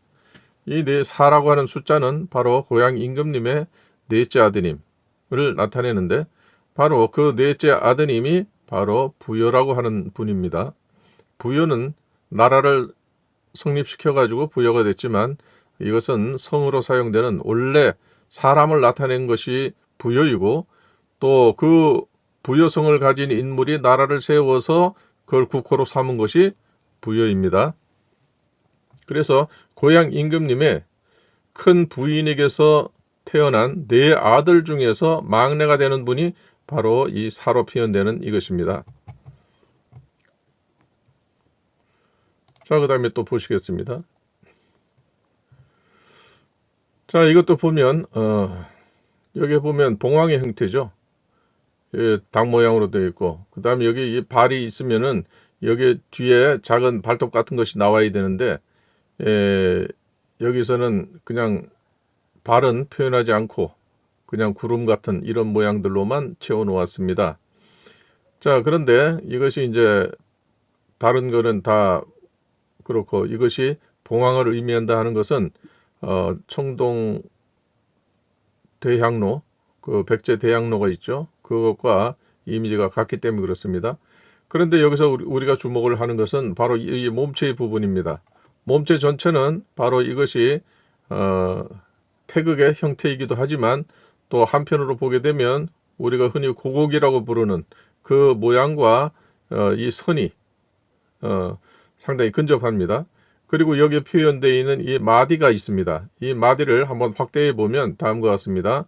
이 4라고 하는 숫자는 바로 고향 임금님의 넷째 아드님을 나타내는데, 바로 그 넷째 아드님이 바로 부여라고 하는 분입니다. 부여는 나라를 성립시켜가지고 부여가 됐지만, 이것은 성으로 사용되는, 원래 사람을 나타낸 것이 부여이고, 또 그 부여성을 가진 인물이 나라를 세워서 그걸 국호로 삼은 것이 부여입니다. 그래서 고향 임금님의 큰 부인에게서 태어난 4아들 중에서 막내가 되는 분이 바로 이 사로 표현되는 이것입니다. 자, 그 다음에 또 보시겠습니다. 자, 이것도 보면 여기 보면 봉황의 형태죠. 닭 모양으로 되어 있고, 그 다음에 여기 이 발이 있으면은 여기 뒤에 작은 발톱 같은 것이 나와야 되는데, 여기서는 그냥 발은 표현하지 않고 그냥 구름 같은 이런 모양들로만 채워 놓았습니다. 자, 그런데 이것이 이제 다른 거는 다 그렇고, 이것이 봉황을 의미한다 하는 것은 청동 대향로, 그 백제 대향로가 있죠. 그것과 이미지가 같기 때문에 그렇습니다. 그런데 여기서 우리가 주목을 하는 것은 바로 이 몸체의 부분입니다. 몸체 전체는 바로 이것이 태극의 형태이기도 하지만, 또 한편으로 보게 되면 우리가 흔히 고곡이라고 부르는 그 모양과 이 선이 상당히 근접합니다. 그리고 여기에 표현되어 있는 이 마디가 있습니다. 이 마디를 한번 확대해 보면 다음과 같습니다.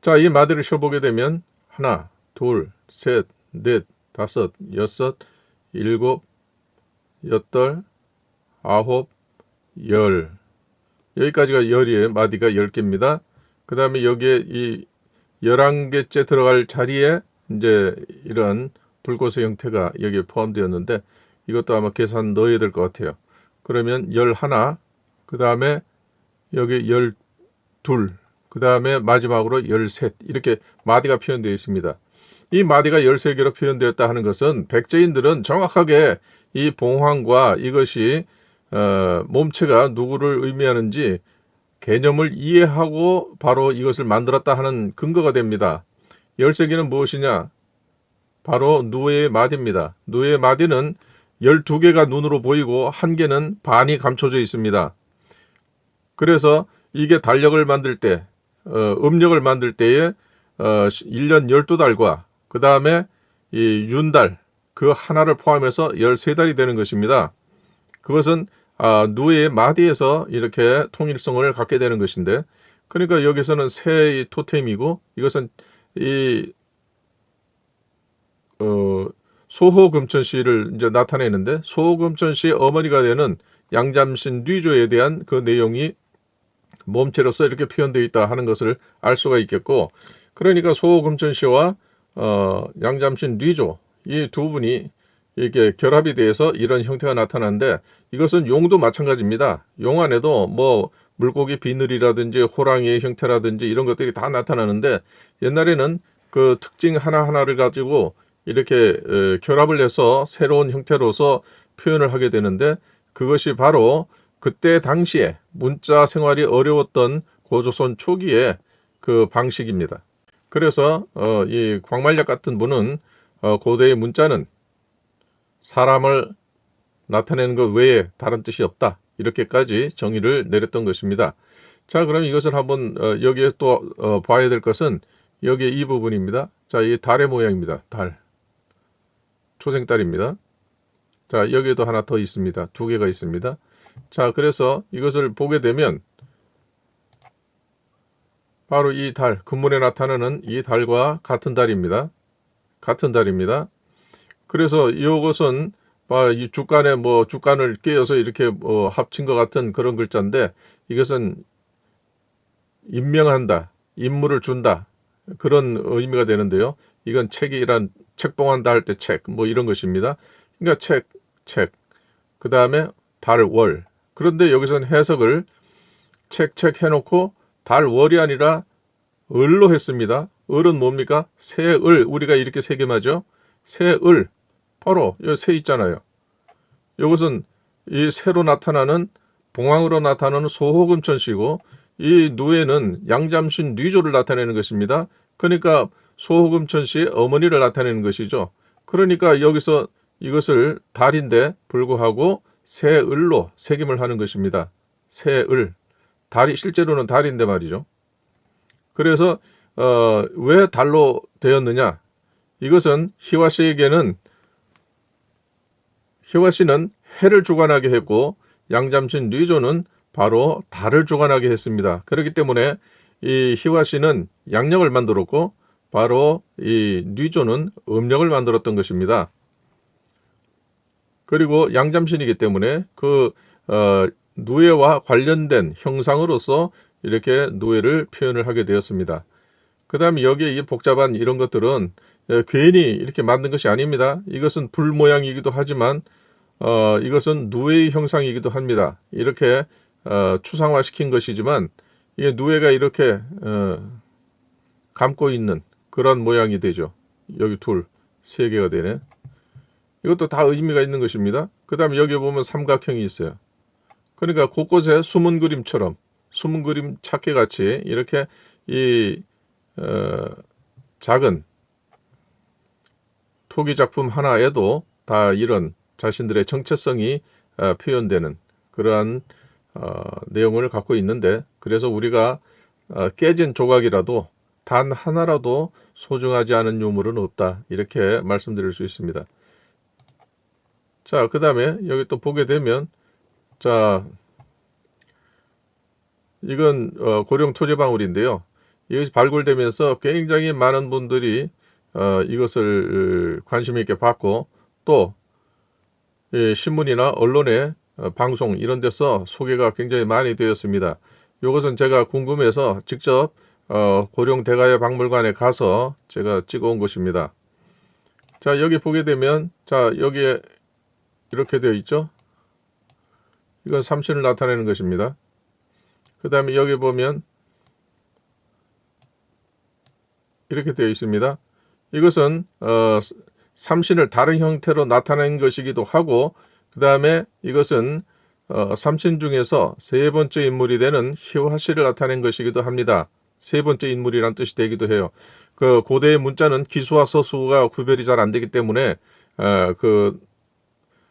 자, 이 마디를 쳐보게 되면 하나, 둘, 셋, 넷, 다섯, 여섯, 일곱, 여덟, 아홉, 열. 여기까지가 열이에요. 마디가 10개입니다. 그 다음에 여기에 이 11개째 들어갈 자리에 이제 이런 불꽃의 형태가 여기에 포함되었는데, 이것도 아마 계산 넣어야 될 것 같아요. 그러면 11, 그 다음에 여기 12, 그 다음에 마지막으로 13, 이렇게 마디가 표현되어 있습니다. 이 마디가 13개로 표현되었다 하는 것은 백제인들은 정확하게 이 봉황과 이것이 몸체가 누구를 의미하는지 개념을 이해하고 바로 이것을 만들었다 하는 근거가 됩니다. 13개는 무엇이냐? 바로 누에의 마디입니다. 누에의 마디는 12개가 눈으로 보이고 1개는 반이 감춰져 있습니다. 그래서 이게 달력을 만들 때, 음력을 만들 때에 1년 12달과 그 다음에 이 윤달, 그 하나를 포함해서 13달이 되는 것입니다. 그것은 누에의 마디에서 이렇게 통일성을 갖게 되는 것인데, 그러니까 여기서는 새의 토템이고, 이것은 이 소호금천씨를 이제 나타내는데, 소호금천씨의 어머니가 되는 양잠신 뉘조에 대한 그 내용이 몸체로서 이렇게 표현되어 있다 하는 것을 알 수가 있겠고, 그러니까 소호금천씨와 양잠신 뉘조 이 두 분이 이게 결합이 돼서 이런 형태가 나타나는데, 이것은 용도 마찬가지입니다. 용 안에도 뭐 물고기 비늘이라든지 호랑이의 형태라든지 이런 것들이 다 나타나는데, 옛날에는 그 특징 하나하나를 가지고 이렇게 결합을 해서 새로운 형태로서 표현을 하게 되는데, 그것이 바로 그때 당시에 문자 생활이 어려웠던 고조선 초기의 그 방식입니다. 그래서 이 광말약 같은 분은 고대의 문자는 사람을 나타내는 것 외에 다른 뜻이 없다, 이렇게까지 정의를 내렸던 것입니다. 자, 그럼 이것을 한번 여기에 또 봐야 될 것은 여기에 이 부분입니다. 자, 이 달의 모양입니다. 달, 초생달입니다. 자, 여기에도 하나 더 있습니다. 2개가 있습니다. 자, 그래서 이것을 보게 되면 바로 이 달, 금문에 나타나는 이 달과 같은 달입니다. 같은 달입니다. 그래서 이것은 이 주간에 뭐 주간을 깨어서 이렇게 합친 것 같은 그런 글자인데, 이것은 임명한다, 임무를 준다, 그런 의미가 되는데요. 이건 책이란 책봉한다 할 때 책, 뭐 이런 것입니다. 그러니까 책. 그 다음에 달, 월. 그런데 여기서는 해석을 책 해놓고 달, 월이 아니라 을로 했습니다. 을은 뭡니까? 새을, 우리가 이렇게 세gem하죠. 새을, 바로 여기 새 있잖아요. 이것은 이 새로 나타나는, 봉황으로 나타나는 소호금천씨고, 이 누에는 양잠신 뉘조를 나타내는 것입니다. 그러니까 소호금천씨의 어머니를 나타내는 것이죠. 그러니까 여기서 이것을 달인데 불구하고 새을로 새김을 하는 것입니다. 새을, 달이 실제로는 달인데 말이죠. 그래서 왜 달로 되었느냐? 이것은 희화씨에게는, 희화씨는 해를 주관하게 했고 양잠신 뉘조는 바로 달을 주관하게 했습니다. 그렇기 때문에 이 희화씨는 양력을 만들었고 바로 이 뉘조는 음력을 만들었던 것입니다. 그리고 양잠신이기 때문에 그 누에와 관련된 형상으로서 이렇게 누에를 표현을 하게 되었습니다. 그 다음에 여기에 이 복잡한 이런 것들은 괜히 이렇게 만든 것이 아닙니다. 이것은 불 모양이기도 하지만 이것은 누에의 형상이기도 합니다. 이렇게 추상화시킨 것이지만 이게 누에가 이렇게 감고 있는 그런 모양이 되죠. 여기 둘, 3개가 되네. 이것도 다 의미가 있는 것입니다. 그 다음에 여기 보면 삼각형이 있어요. 그러니까 곳곳에 숨은 그림처럼, 숨은 그림 찾기 같이 이렇게 이 작은 토기 작품 하나에도 다 이런 자신들의 정체성이 표현되는 그러한 내용을 갖고 있는데, 그래서 우리가 깨진 조각이라도 단 하나라도 소중하지 않은 유물은 없다, 이렇게 말씀드릴 수 있습니다. 자, 그 다음에 여기 또 보게 되면, 자, 이건 고령 토제방울인데요. 이것이 발굴되면서 굉장히 많은 분들이 이것을 관심 있게 봤고, 또 신문이나 언론에 방송 이런 데서 소개가 굉장히 많이 되었습니다. 이것은 제가 궁금해서 직접 고령 대가야 박물관에 가서 제가 찍어온 것입니다. 자, 여기 보게 되면, 자, 여기에 이렇게 되어 있죠. 이건 삼신을 나타내는 것입니다. 그 다음에 여기 보면 이렇게 되어 있습니다. 이것은 삼신을 다른 형태로 나타낸 것이기도 하고, 그 다음에 이것은 삼신 중에서 3번째 인물이 되는 희화씨를 나타낸 것이기도 합니다. 세 번째 인물이란 뜻이 되기도 해요. 그 고대의 문자는 기수와 서수가 구별이 잘 안 되기 때문에 그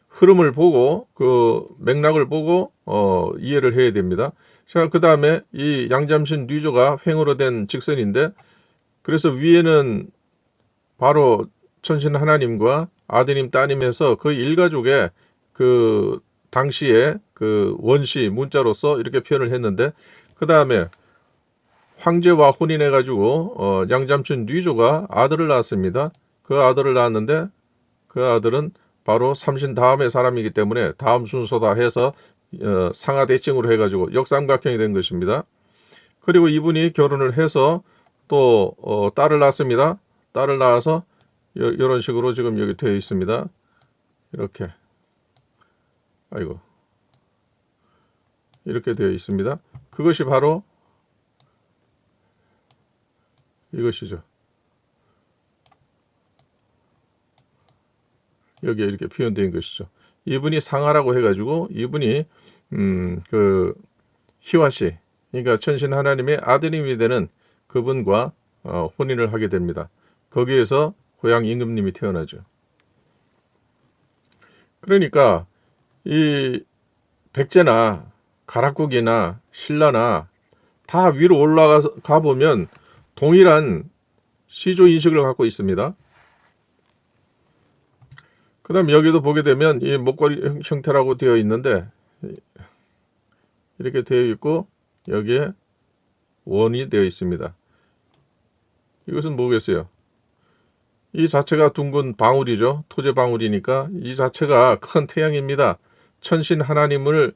흐름을 보고 그 맥락을 보고 이해를 해야 됩니다. 자, 그 다음에 이 양잠신 뉘조가 횡으로 된 직선인데, 그래서 위에는 바로 천신 하나님과 아드님 따님에서 그 일가족의 그 당시에 그 원시 문자로서 이렇게 표현을 했는데, 그 다음에 황제와 혼인해가지고 양잠신 뉘조가 아들을 낳았습니다. 그 아들을 낳았는데 그 아들은 바로 삼신 다음의 사람이기 때문에 다음 순서다 해서 상하 대칭으로 해가지고 역삼각형이 된 것입니다. 그리고 이분이 결혼을 해서 또 딸을 낳습니다. 딸을 낳아서 이런 식으로 지금 여기 되어 있습니다. 이렇게 아이고 이렇게 되어 있습니다. 그것이 바로 이것이죠. 여기에 이렇게 표현된 것이죠. 이분이 상하라고 해가지고 이분이 그 희화씨, 그러니까 천신 하나님의 아드님이 되는 그분과 혼인을 하게 됩니다. 거기에서 고향 임금님이 태어나죠. 그러니까 이 백제나 가락국이나 신라나 다 위로 올라가 보면 동일한 시조 인식을 갖고 있습니다. 그 다음 여기도 보게 되면 이 목걸이 형태라고 되어 있는데 이렇게 되어 있고 여기에 원이 되어 있습니다. 이것은 뭐겠어요? 이 자체가 둥근 방울이죠. 토제 방울이니까 이 자체가 큰 태양입니다. 천신 하나님을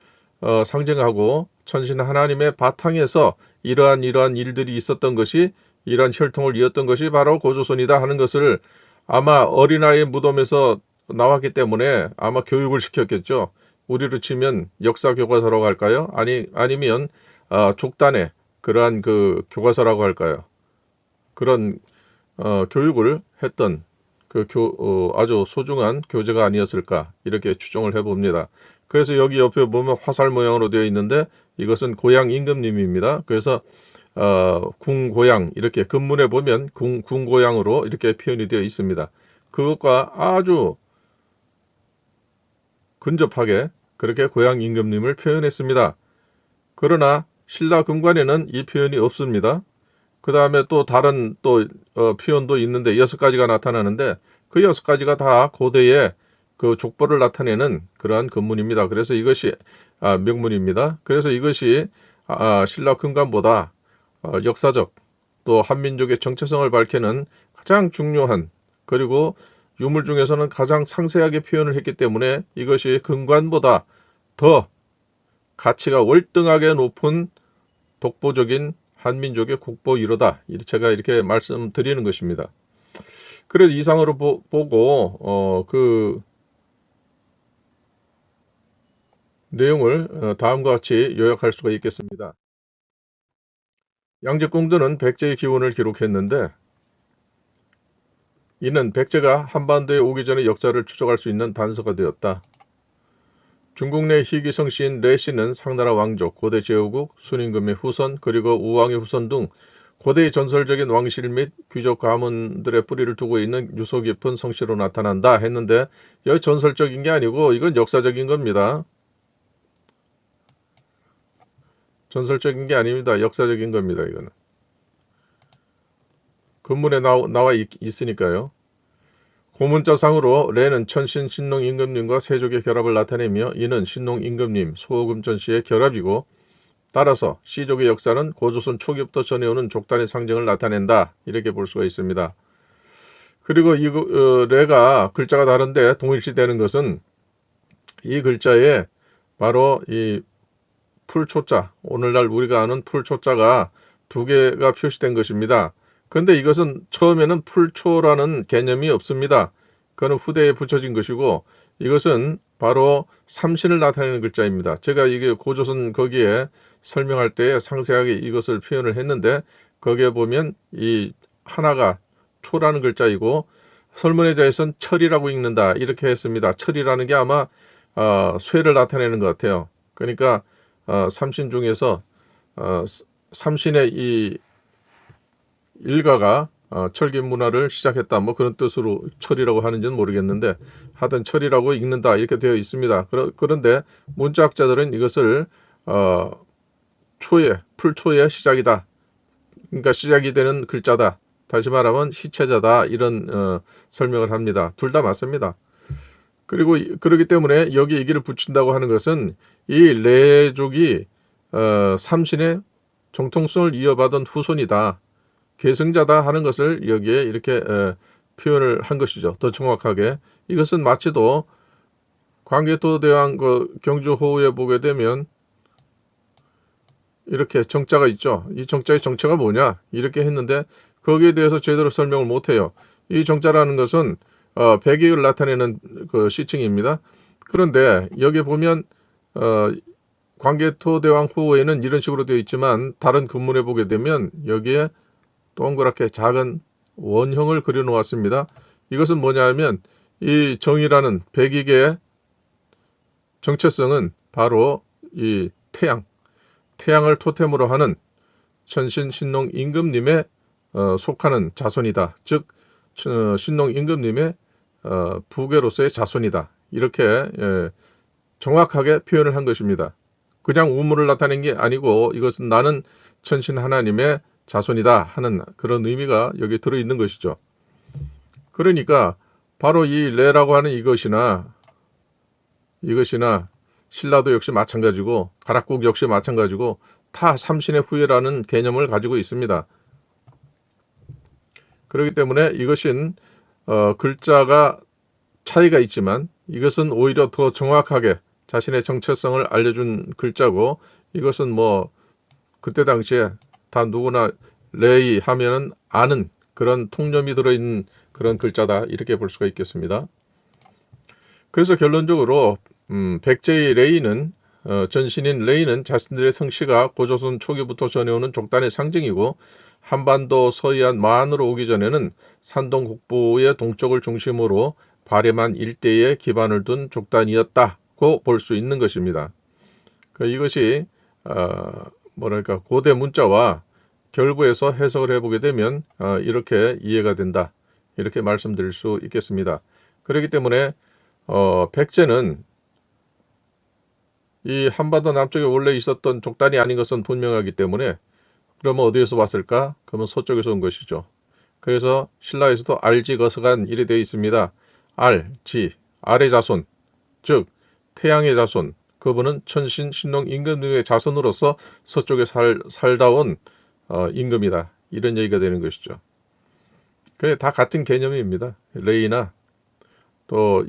상징하고 천신 하나님의 바탕에서 이러한 일들이 있었던 것이, 이러한 혈통을 이었던 것이 바로 고조선이다 하는 것을 아마 어린아이의 무덤에서 나왔기 때문에 아마 교육을 시켰겠죠. 우리로 치면 역사 교과서라고 할까요? 아니면 족단의 그러한 그 교과서라고 할까요? 그런 교육을 했던 그 아주 소중한 교재가 아니었을까 이렇게 추정을 해봅니다. 그래서 여기 옆에 보면 화살 모양으로 되어 있는데 이것은 고향 임금님입니다. 그래서 궁고향 이렇게 근문에 보면 궁고향으로 이렇게 표현이 되어 있습니다. 그것과 아주 근접하게 그렇게 고향 임금님을 표현했습니다. 그러나 신라 금관에는 이 표현이 없습니다. 그 다음에 또 다른 표현도 있는데 6가지가 나타나는데 그 6가지가 다 고대의 그 족보를 나타내는 그러한 근문입니다. 그래서 이것이 명문입니다. 그래서 이것이 신라 금관보다 역사적 또 한민족의 정체성을 밝히는 가장 중요한, 그리고 유물 중에서는 가장 상세하게 표현을 했기 때문에 이것이 금관보다 더 가치가 월등하게 높은 독보적인 한민족의 국보 1호다. 제가 이렇게 말씀드리는 것입니다. 그래서 이상으로 보고 그 내용을 다음과 같이 요약할 수가 있겠습니다. 양제공두는 백제의 기원을 기록했는데 이는 백제가 한반도에 오기 전의 역사를 추적할 수 있는 단서가 되었다. 중국 내 희귀성씨인 레씨는 상나라 왕족, 고대 제후국, 순임금의 후손, 그리고 우왕의 후손 등 고대의 전설적인 왕실 및 귀족 가문들의 뿌리를 두고 있는 유서 깊은 성씨로 나타난다 했는데 여기 전설적인 게 아니고 이건 역사적인 겁니다. 전설적인 게 아닙니다. 역사적인 겁니다. 이거는. 근문에 나와 있으니까요. 고문자상으로 레는 천신 신농 임금님과 세족의 결합을 나타내며 이는 신농 임금님 소금전 씨의 결합이고 따라서 시족의 역사는 고조선 초기부터 전해오는 족단의 상징을 나타낸다. 이렇게 볼 수가 있습니다. 그리고 이 레가 글자가 다른데 동일시되는 것은 이 글자에 바로 이 풀초자, 오늘날 우리가 아는 풀초자가 2개가 표시된 것입니다. 근데 이것은 처음에는 풀초라는 개념이 없습니다. 그거는 후대에 붙여진 것이고 이것은 바로 삼신을 나타내는 글자입니다. 제가 이게 고조선 거기에 설명할 때 상세하게 이것을 표현을 했는데 거기에 보면 이 하나가 초라는 글자이고 설문의자에서는 철이라고 읽는다 이렇게 했습니다. 철이라는 게 아마 쇠를 나타내는 것 같아요. 그러니까 삼신 중에서 삼신의 이 일가가 철기 문화를 시작했다. 뭐 그런 뜻으로 철이라고 하는지는 모르겠는데 하여튼 철이라고 읽는다 이렇게 되어 있습니다. 그런데 문자학자들은 이것을 풀초의 시작이다. 그러니까 시작이 되는 글자다. 다시 말하면 시체자다. 이런 설명을 합니다. 둘 다 맞습니다. 그리고 그렇기 때문에 여기 얘기를 붙인다고 하는 것은 이 레족이 삼신의 정통성을 이어받은 후손이다. 계승자다 하는 것을 여기에 이렇게 표현을 한 것이죠. 더 정확하게 이것은 마치도 광개토대왕 경주호우에 보게 되면 이렇게 정자가 있죠. 이 정자의 정체가 뭐냐 이렇게 했는데 거기에 대해서 제대로 설명을 못해요. 이 정자라는 것은 백익을 나타내는 그 시칭입니다. 그런데 여기 보면 광개토대왕 호에는 이런 식으로 되어 있지만 다른 근문에 보게 되면 여기에 동그랗게 작은 원형을 그려 놓았습니다. 이것은 뭐냐면 이 정이라는 백익의 정체성은 바로 이 태양을 토템으로 하는 천신 신농 임금님의 속하는 자손이다. 즉 신농 임금님의 부계로서의 자손이다. 이렇게 정확하게 표현을 한 것입니다. 그냥 우물을 나타낸 게 아니고 이것은 나는 천신 하나님의 자손이다 하는 그런 의미가 여기 들어있는 것이죠. 그러니까 바로 이 레라고 하는 이것이나 신라도 역시 마찬가지고 가락국 역시 마찬가지고 타 삼신의 후예라는 개념을 가지고 있습니다. 그렇기 때문에 이것은 글자가 차이가 있지만 이것은 오히려 더 정확하게 자신의 정체성을 알려준 글자고 이것은 뭐 그때 당시에 다 누구나 레이 하면은 아는 그런 통념이 들어있는 그런 글자다 이렇게 볼 수가 있겠습니다. 그래서 결론적으로 백제의 레이는 전신인 레이는 자신들의 성씨가 고조선 초기부터 전해오는 족단의 상징이고 한반도 서해안 마안으로 오기 전에는 산동 국부의 동쪽을 중심으로 발해만 일대에 기반을 둔 족단이었다고 볼 수 있는 것입니다. 이것이 뭐랄까 고대 문자와 결부해서 해석을 해보게 되면 이렇게 이해가 된다. 이렇게 말씀드릴 수 있겠습니다. 그렇기 때문에 백제는 이 한반도 남쪽에 원래 있었던 족단이 아닌 것은 분명하기 때문에 그러면 어디에서 왔을까? 그러면 서쪽에서 온 것이죠. 그래서 신라에서도 알지거서간 이래 되어 있습니다. 알의 자손, 즉 태양의 자손, 그분은 천신 신농 임금님의 자손으로서 서쪽에 살다 온 임금이다. 이런 얘기가 되는 것이죠. 그게 다 같은 개념입니다. 레이나 또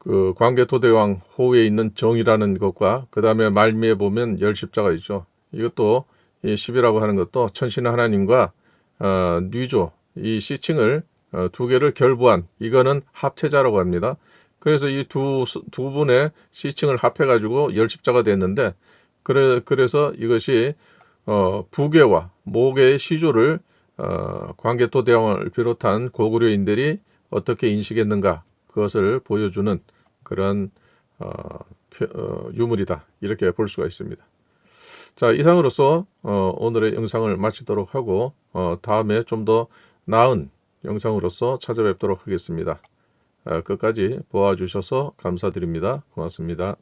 그 광개토대왕 호에 있는 정이라는 것과 그 다음에 말미에 보면 열십자가 있죠. 이것도 이 10이라고 하는 것도 천신 하나님과 뉘조 이 시칭을 두 개를 결부한 이거는 합체자라고 합니다. 그래서 이 두 분의 시칭을 합해가지고 열십자가 됐는데 그래서 이것이 부계와 모계의 시조를 광개토대왕을 비롯한 고구려인들이 어떻게 인식했는가 그것을 보여주는 그런 유물이다 이렇게 볼 수가 있습니다. 자, 이상으로서 오늘의 영상을 마치도록 하고 다음에 좀 더 나은 영상으로서 찾아뵙도록 하겠습니다. 끝까지 보아주셔서 감사드립니다. 고맙습니다.